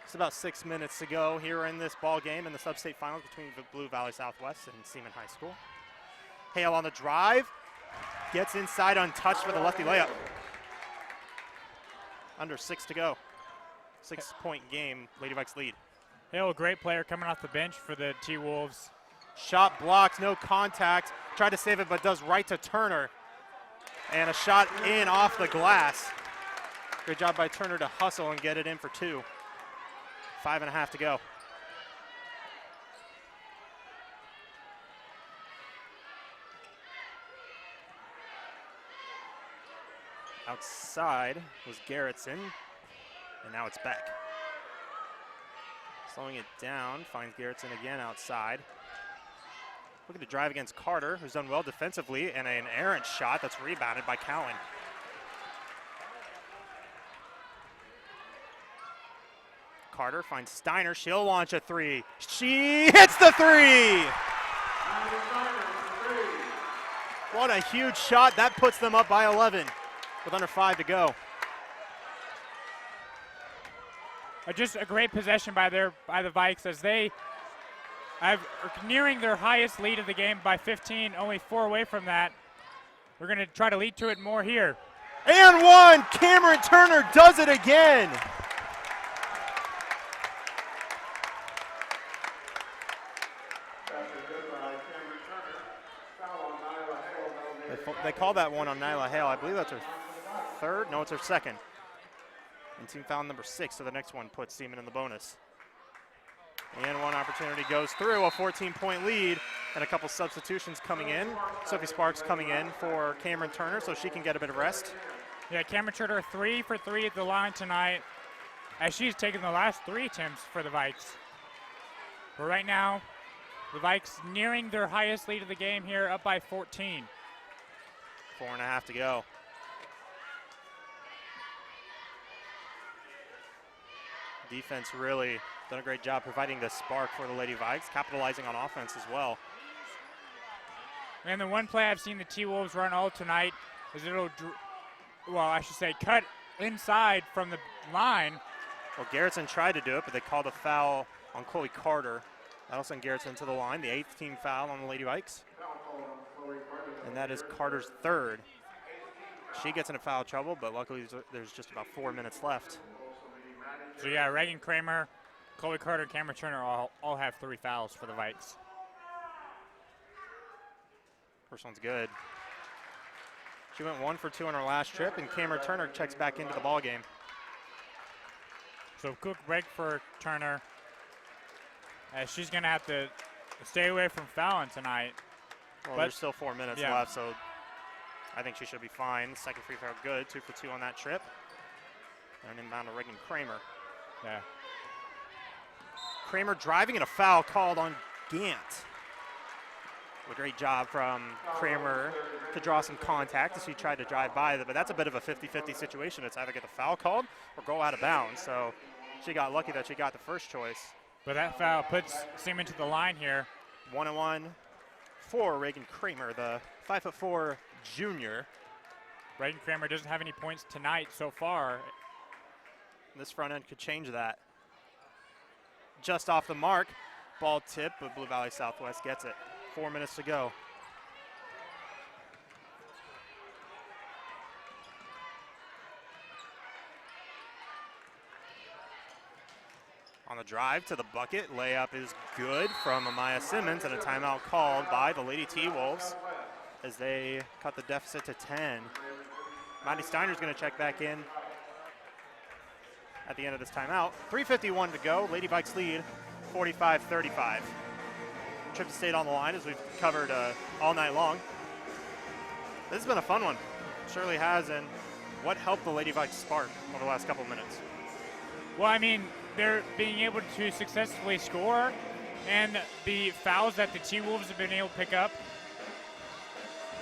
It's about 6 minutes to go here in this ball game in the sub-state finals between Blue Valley Southwest and Seaman High School. Hale on the drive, gets inside untouched for the lefty layup. Under 6 to go. 6-point game, Lady Vikes lead. Hale, a great player coming off the bench for the T-Wolves. Shot blocked, no contact. Tried to save it, but does right to Turner. And a shot in off the glass. Good job by Turner to hustle and get it in for 2. 5.5 to go. Outside was Garrettson, and now it's Beck. Slowing it down, finds Garrettson again outside. Looking to drive against Carter, who's done well defensively, and an errant shot that's rebounded by Cowan. Carter finds Steiner, she'll launch a 3. She hits the 3! What a huge shot, that puts them up by 11 with under 5 to go. Just a great possession by the Vikes as they are nearing their highest lead of the game by 15, only 4 away from that. We're going to try to lead to it more here. And 1, Cameron Turner does it again. They call that one on Nyla Hale. I believe that's her third. No, it's her second. And team foul number 6, so the next one puts Seaman in the bonus. And one opportunity goes through, a 14-point lead, and a couple substitutions coming in. Sophie Sparks coming in for Cameron Turner so she can get a bit of rest. Yeah, Cameron Turner 3 for 3 at the line tonight as she's taken the last 3 attempts for the Vikes. But right now, the Vikes nearing their highest lead of the game here, up by 14. 4.5 to go. Defense really done a great job providing the spark for the Lady Vikes, capitalizing on offense as well. And the one play I've seen the T-Wolves run all tonight is cut inside from the line. Well, Garrettson tried to do it, but they called a foul on Chloe Carter. That'll send Garrettson to the line, the 8th team foul on the Lady Vikes. And that is Carter's 3rd. She gets into foul trouble, but luckily there's just about 4 minutes left. So yeah, Reagan Kramer, Chloe Carter, Cameron Turner all have 3 fouls for the Vikes. First one's good. She went 1 for 2 on her last trip, and Cameron Turner checks back into the ball game. So quick break for Turner, as she's gonna have to stay away from fouling tonight. Well, there's still 4 minutes left, so I think she should be fine. Second free throw good, 2 for 2 on that trip. And inbound to Reagan Kramer. Yeah. Kramer driving and a foul called on Gant. A great job from Kramer to draw some contact as she tried to drive by, but that's a bit of a 50-50 situation. It's either get the foul called or go out of bounds. So she got lucky that she got the first choice. But that foul puts Seaman to the line here. 1-1 for Reagan Kramer, the 5'4" junior. Reagan Kramer doesn't have any points tonight so far. This front end could change that. Just off the mark, ball tip, but Blue Valley Southwest gets it. 4 minutes to go. On the drive to the bucket, layup is good from Amaya Simmons, and a timeout called by the Lady T-Wolves as they cut the deficit to 10. Maddie Steiner's going to check back in at the end of this timeout. 3:51 to go. Lady Vikes lead 45-35. Trip to State on the line as we've covered all night long. This has been a fun one. Surely has, and what helped the Lady Vikes spark over the last couple of minutes? Well, I mean, they're being able to successfully score, and the fouls that the T-Wolves have been able to pick up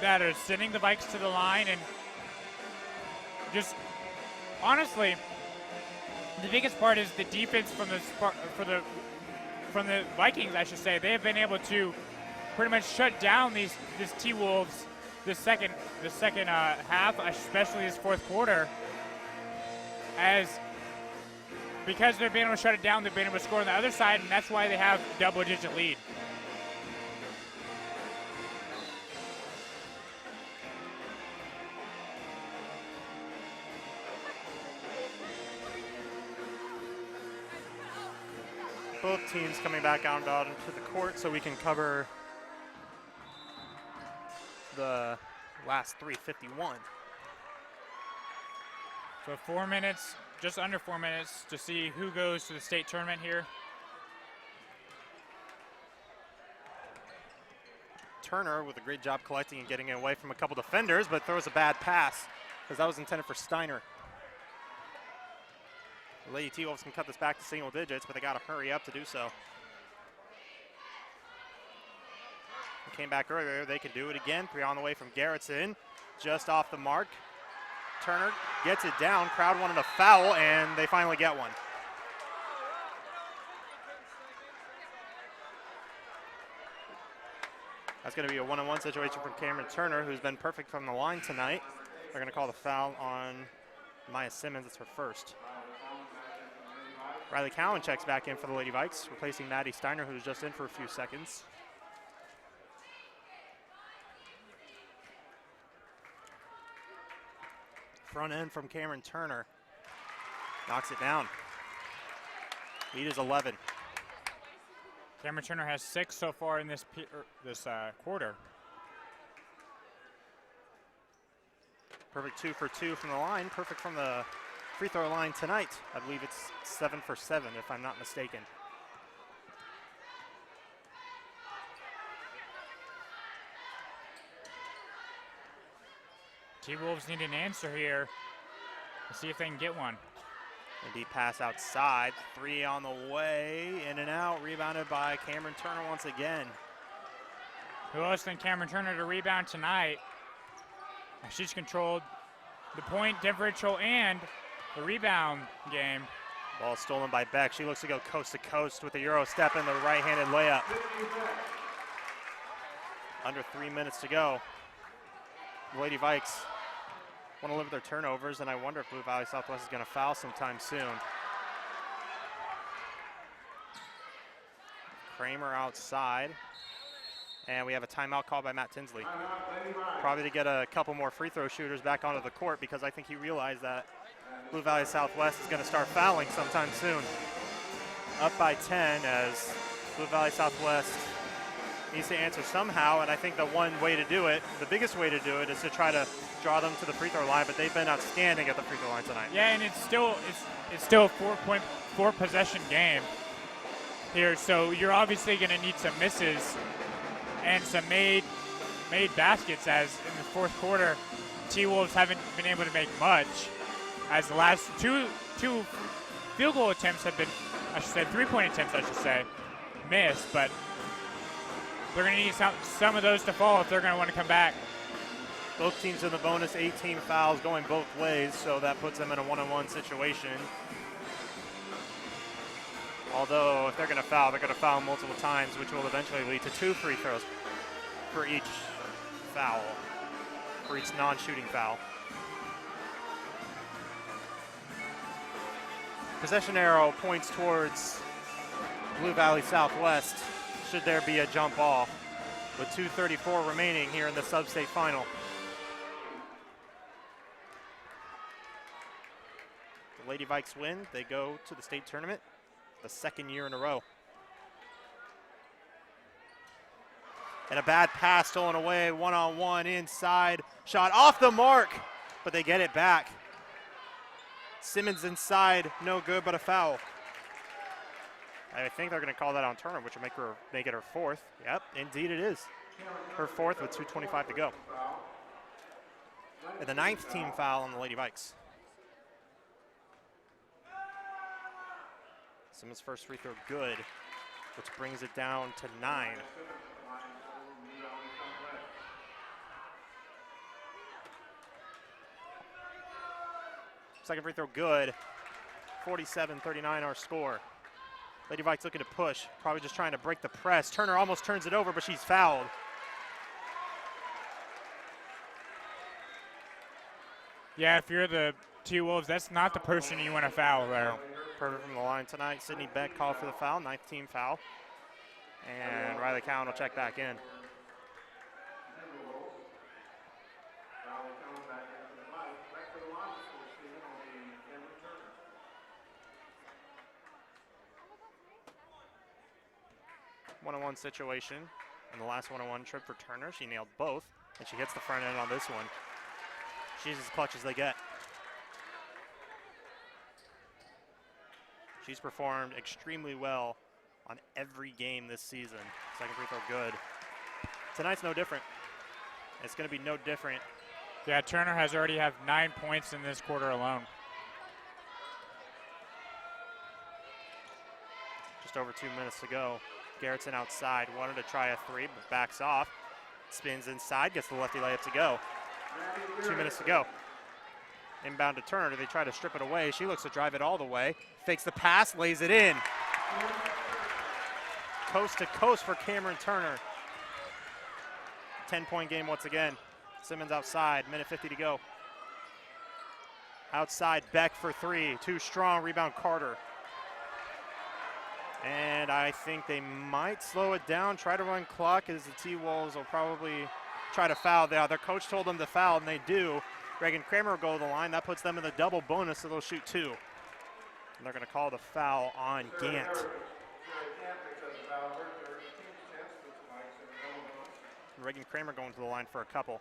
that are sending the Vikes to the line, and just honestly, the biggest part is the defense from the Vikings, I should say. They have been able to pretty much shut down this T-Wolves the second half, especially this fourth quarter, because they've been able to shut it down, they've been able to score on the other side, and that's why they have double-digit lead. Both teams coming back out into the court so we can cover the last 3:51. So 4 minutes, just under 4 minutes to see who goes to the state tournament here. Turner with a great job collecting and getting away from a couple defenders, but throws a bad pass because that was intended for Steiner. The Lady T-Wolves can cut this back to single digits, but they got to hurry up to do so. They came back earlier. They can do it again. 3 on the way from Garrettson. Just off the mark. Turner gets it down. Crowd wanted a foul, and they finally get one. That's going to be a one-on-one situation from Cameron Turner, who's been perfect from the line tonight. They're going to call the foul on Maya Simmons. It's her first. Riley Cowan checks back in for the Lady Vikes, replacing Maddie Steiner, who was just in for a few seconds. Front end from Cameron Turner. Knocks it down. Lead is 11. Cameron Turner has 6 so far in this quarter. Perfect 2 for 2 from the line. Perfect from the free throw line tonight. I believe it's 7 for 7, if I'm not mistaken. T-Wolves need an answer here. Let's see if they can get one. A deep pass outside. 3 on the way. In and out. Rebounded by Cameron Turner once again. Who else than Cameron Turner to rebound tonight? She's controlled the point differential and the rebound game. Ball stolen by Beck. She looks to go coast to coast with the Euro step and the right-handed layup. Under 3 minutes to go. The Lady Vikes want to limit their turnovers, and I wonder if Blue Valley Southwest is going to foul sometime soon. Kramer outside. And we have a timeout called by Matt Tinsley. Probably to get a couple more free throw shooters back onto the court, because I think he realized that Blue Valley Southwest is going to start fouling sometime soon. Up by 10 as Blue Valley Southwest needs to answer somehow, and I think the one way to do it, the biggest way to do it, is to try to draw them to the free throw line, but they've been outstanding at the free throw line tonight. Yeah, and it's still a 4 possession game here, so you're obviously going to need some misses and some made baskets, as in the fourth quarter, T-Wolves haven't been able to make much, as the last two field goal attempts have been, I should say, 3-point attempts, I should say, missed, but they're going to need some of those to fall if they're going to want to come back. Both teams in the bonus, 18 fouls going both ways, so that puts them in a one-on-one situation. Although, if they're going to foul multiple times, which will eventually lead to 2 free throws for each foul, for each non-shooting foul. Possession arrow points towards Blue Valley Southwest, should there be a jump ball, with 2:34 remaining here in the sub-state final. The Lady Vikes win, they go to the state tournament, the second year in a row. And a bad pass stolen away, one-on-one inside, shot off the mark, but they get it back. Simmons inside, no good, but a foul. I think they're going to call that on Turner, which will make it her 4th. Yep, indeed it is. Her 4th with 2:25 to go. And the 9th team foul on the Lady Vikes. Simmons' first free throw good, which brings it down to 9. Second free throw good. 47-39 our score. Lady Vikes looking to push, probably just trying to break the press. Turner almost turns it over, but she's fouled. Yeah, if you're the T-Wolves, that's not the person you want to foul there. Perfect from the line tonight. Sydney Beck called for the foul, 9th team foul. And Riley Cowan will check back in. One-on-one situation. And the last one-on-one trip for Turner, she nailed both, and she hits the front end on this one. She's as clutch as they get. She's performed extremely well on every game this season. Second free throw good. Tonight's no different. It's going to be no different. Yeah, Turner has already have 9 points in this quarter alone. Just over 2 minutes to go. Garrettson outside, wanted to try a 3, but backs off. Spins inside, gets the lefty layup to go. 2 minutes to go. Inbound to Turner, they try to strip it away. She looks to drive it all the way. Fakes the pass, lays it in. Coast to coast for Cameron Turner. 10-point game once again. Simmons outside, minute 50 to go. Outside, Beck for 3, too strong, rebound Carter. And I think they might slow it down, try to run clock, as the T-Wolves will probably try to foul. Their coach told them to foul, and they do. Reagan Kramer will go to the line. That puts them in the double bonus, so they'll shoot 2. And they're going to call the foul on Gant. Reagan Kramer going to the line for a couple.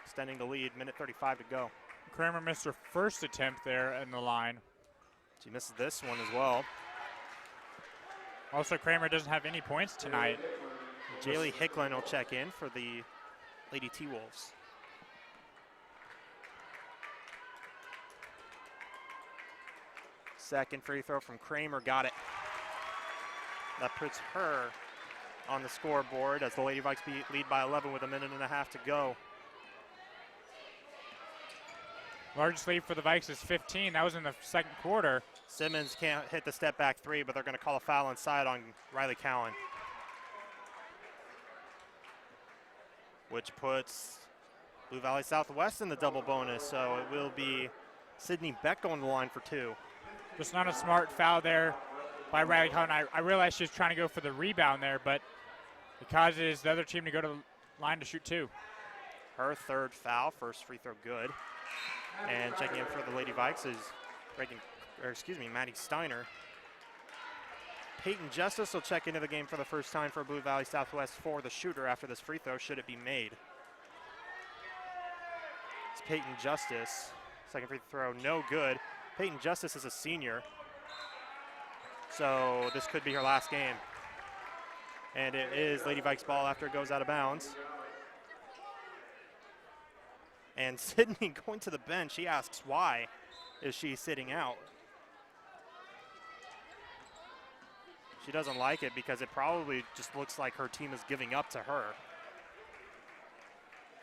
Extending the lead, minute 35 to go. Kramer missed her first attempt there in the line. She misses this one as well. Also, Kramer doesn't have any points tonight. Jaylee Hicklin will check in for the Lady T-Wolves. Second free throw from Kramer, got it. That puts her on the scoreboard as the Lady Vikes lead by 11 with a minute and a half to go. Largest lead for the Vikes is 15. That was in the second quarter. Simmons can't hit the step back 3, but they're going to call a foul inside on Riley Cowan. which puts Blue Valley Southwest in the double bonus. So it will be Sydney Beck on the line for 2. Just not a smart foul there by Riley Cowan. I realized she was trying to go for the rebound there, but it causes the other team to go to the line to shoot 2. Her 3rd foul, first free throw good. And checking in for the Lady Vikes is Maddie Steiner. Peyton Justice will check into the game for the first time for Blue Valley Southwest for the shooter after this free throw, should it be made. It's Peyton Justice. Second free throw, no good. Peyton Justice is a senior, so this could be her last game. And it is Lady Vikes ball after it goes out of bounds. And Sydney going to the bench, he asks why is she sitting out. She doesn't like it because it probably just looks like her team is giving up to her.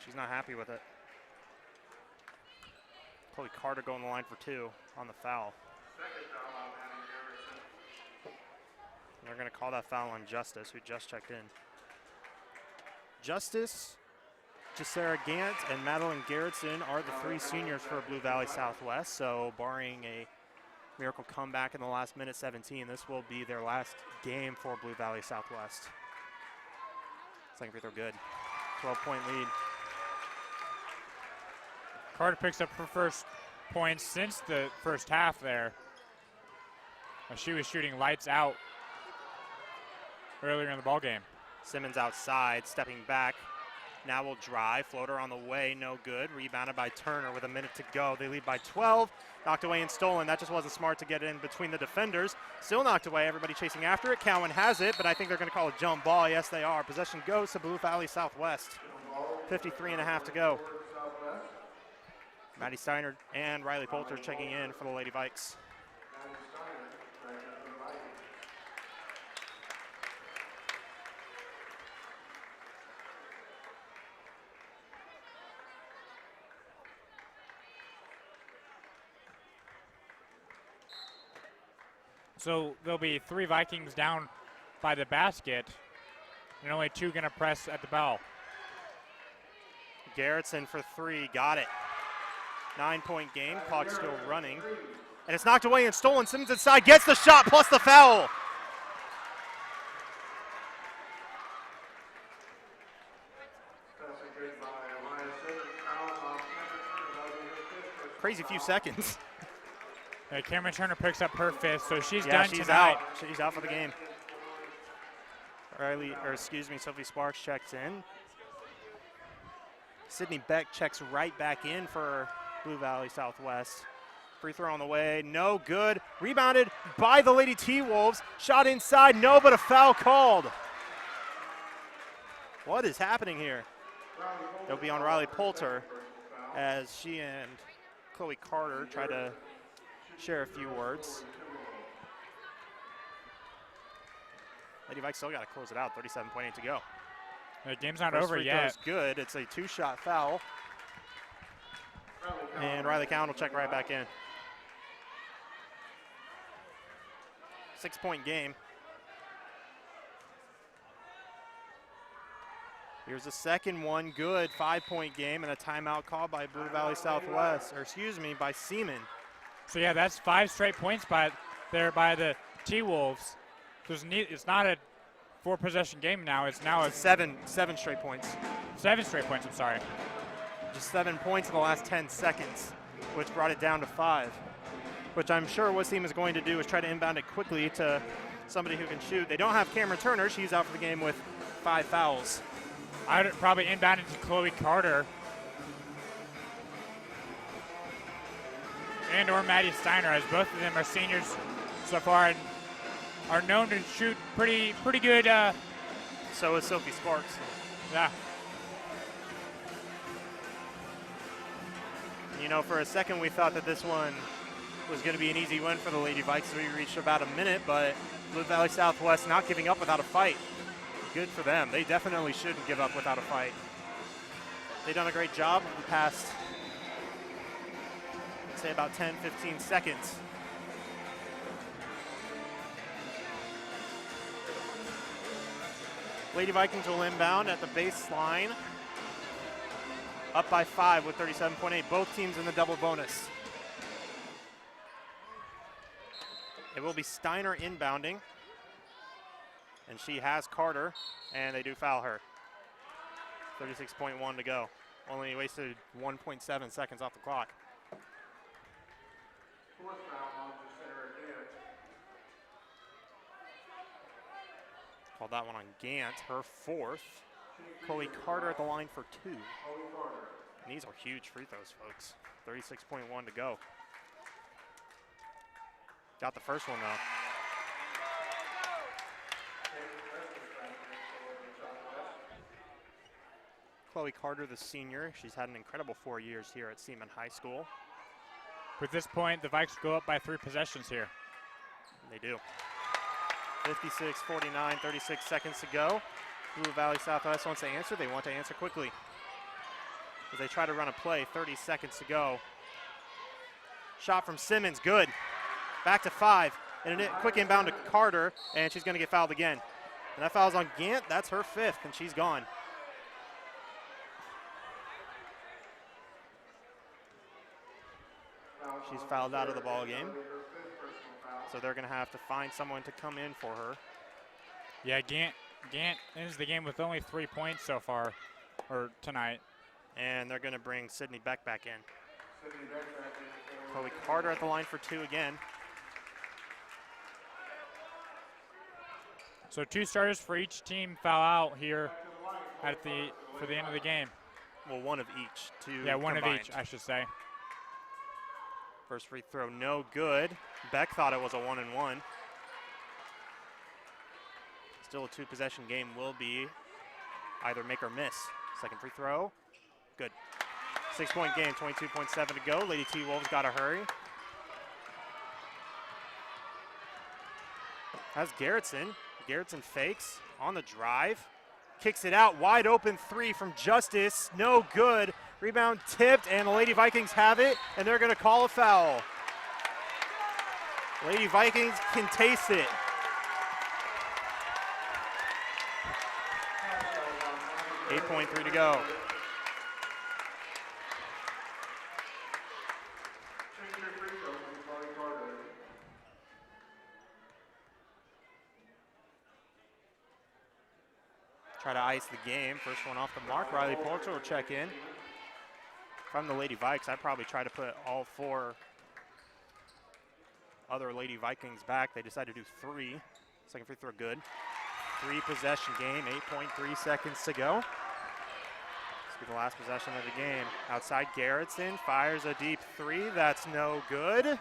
She's not happy with it. Chloe Carter going the line for 2 on the foul. And they're going to call that foul on Justice, who just checked in. Justice, Jacera Gant, and Madeline Garrettson are the 3 seniors for Blue Valley Southwest. So barring a miracle comeback in the last minute 17, this will be their last game for Blue Valley Southwest. Second free throw good. 12-point lead. Carter picks up her first points since the first half there. She was shooting lights out earlier in the ball game. Simmons outside, stepping back. Now will drive. Floater on the way, no good. Rebounded by Turner with a minute to go. They lead by 12. Knocked away and stolen. That just wasn't smart to get in between the defenders. Still knocked away. Everybody chasing after it. Cowan has it, but I think they're going to call a jump ball. Yes, they are. Possession goes to Blue Valley Southwest. 53.5 to go. Maddie Steiner and Riley Poulter checking in for the Lady Vikes. So there'll be 3 Vikings down by the basket, and only 2 going to press at the bell. Garrettson for 3, got it. 9-point game, clock still running. And it's knocked away and stolen. Simmons inside, gets the shot plus the foul. Crazy few seconds. Cameron Turner picks up her 5th, so she's Yeah, done she's tonight. out. She's out for the game. Sophie Sparks checks in. Sydney Beck checks right back in for Blue Valley Southwest. Free throw on the way, no good. Rebounded by the Lady T-Wolves. Shot inside, no, but a foul called. What is happening here? It'll be on Riley Poulter as she and Chloe Carter try to share a few words. Lady Vikes still got to close it out, 37.8 to go. The game's not First over free yet. throw's good. It's a 2-shot foul. And Riley Cowan will check right back in. 6-point game. Here's the second one, good. 5-point game and a timeout called by Blue Valley Southwest, by Seaman. So yeah, that's 5 straight points by the T-Wolves. So it's not a 4-possession game now. It's now It's seven straight points. 7 straight points, I'm sorry. Just 7 points in the last 10 seconds, which brought it down to 5. Which I'm sure what Seaman is going to do is try to inbound it quickly to somebody who can shoot. They don't have Cameron Turner. She's out for the game with 5 fouls. I'd probably inbound it to Chloe Carter. And or Maddie Steiner, as both of them are seniors so far and are known to shoot pretty good. So is Sophie Sparks. Yeah. You know, for a second we thought that this one was going to be an easy win for the Lady Vikes. We reached about a minute, but Blue Valley Southwest not giving up without a fight. Good for them. They definitely shouldn't give up without a fight. They've done a great job in the past, I'd say about 10, 15 seconds. Lady Vikings will inbound at the baseline. up by 5 with 37.8. Both teams in the double bonus. It will be Steiner inbounding. And she has Carter, and they do foul her. 36.1 to go. Only wasted 1.7 seconds off the clock. Fourth foul on to Sarah Gant. Called that one on Gant, her 4th. Chloe Carter at the line for 2. Chloe Carter. And these are huge free throws, folks. 36.1 to go. Got the first one, though. Chloe Carter, the senior. She's had an incredible 4 years here at Seaman High School. With this point, the Vikes go up by 3 possessions here. And they do. 56-49, 36 seconds to go. Blue Valley Southwest wants to answer. They want to answer quickly as they try to run a play. 30 seconds to go. Shot from Simmons, good. Back to 5. And a quick inbound to Carter, and she's going to get fouled again. And that foul's on Gant. That's her 5th, and she's gone. She's fouled out of the ball game. So they're going to have to find someone to come in for her. Yeah, Gant ends the game with only 3 points so far, or tonight. And they're going to bring Sydney Beck back in. Chloe Carter at the line for 2 again. So 2 starters for each team foul out here for the end of the game. Well, one of each. 2 Yeah, one combined. of each, I should say. First free throw, no good. Beck thought it was a 1-and-1. Still a 2-possession game, will be either make or miss. Second free throw, good. 6-point game, 22.7 to go. Lady T-Wolves got to hurry. Has Garrettson. Garrettson fakes on the drive. Kicks it out, wide open 3 from Justice, no good. Rebound tipped, and the Lady Vikings have it, and they're going to call a foul. Lady Vikings can taste it. .3 to go. Try to ice the game. First one off the mark. Riley Porter will check in. If I'm the Lady Vikes, I'd probably try to put all 4 other Lady Vikings back. They decided to do 3. Second free throw, good. 3-possession game, 8.3 seconds to go. This will be the last possession of the game. Outside, Garrettson fires a deep 3. That's no good.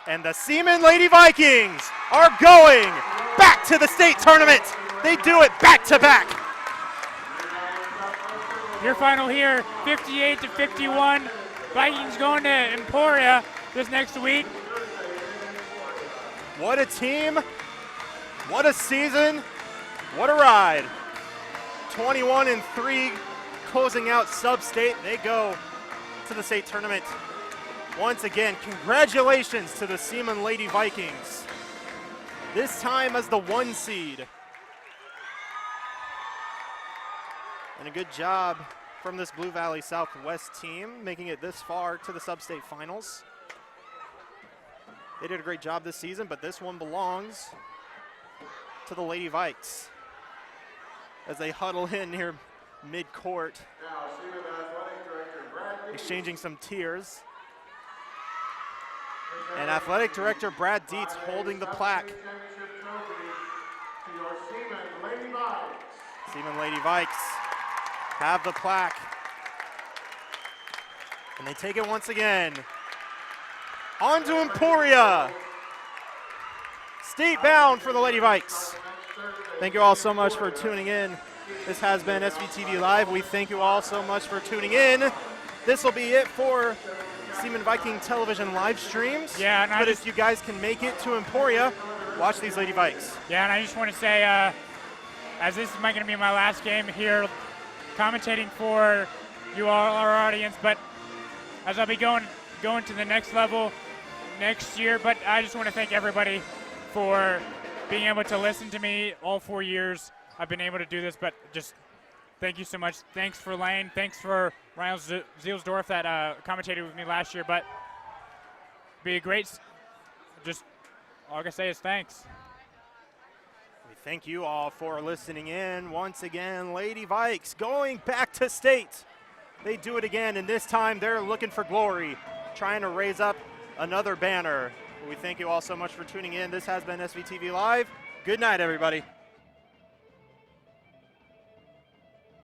And the Seaman Lady Vikings are going back to the state tournament. They do it back-to-back. Your final here, 58-51. Vikings going to Emporia this next week. What a team, what a season, what a ride. 21-3, closing out sub-state. They go to the state tournament. Once again, congratulations to the Seaman Lady Vikings. This time as the 1 seed. And a good job from this Blue Valley Southwest team, making it this far to the sub-state finals. They did a great job this season, but this one belongs to the Lady Vikes as they huddle in near mid-court, exchanging some tears. And Athletic Director Brad Dietz holding the plaque. Seaman Lady Vikes have the plaque. And they take it once again. On to Emporia. State bound for the Lady Vikes. Thank you all so much for tuning in. This has been SVTV Live. We thank you all so much for tuning in. This will be it for Seaman Viking television live streams. Yeah, and but if you guys can make it to Emporia, watch these Lady Vikes. Yeah, and I just want to say, as this is going to be my last game here, commentating for you all, our audience, but as I'll be going to the next level next year, but I just want to thank everybody for being able to listen to me all 4 years. I've been able to do this, but just Thank you so much. Thanks for Lane. Thanks for Ryan Zielsdorf that commentated with me last year. But be a great. Just all I can say is thanks. We thank you all for listening in. Once again, Lady Vikes going back to state. They do it again, and this time they're looking for glory, trying to raise up another banner. We thank you all so much for tuning in. This has been SVTV Live. Good night, everybody.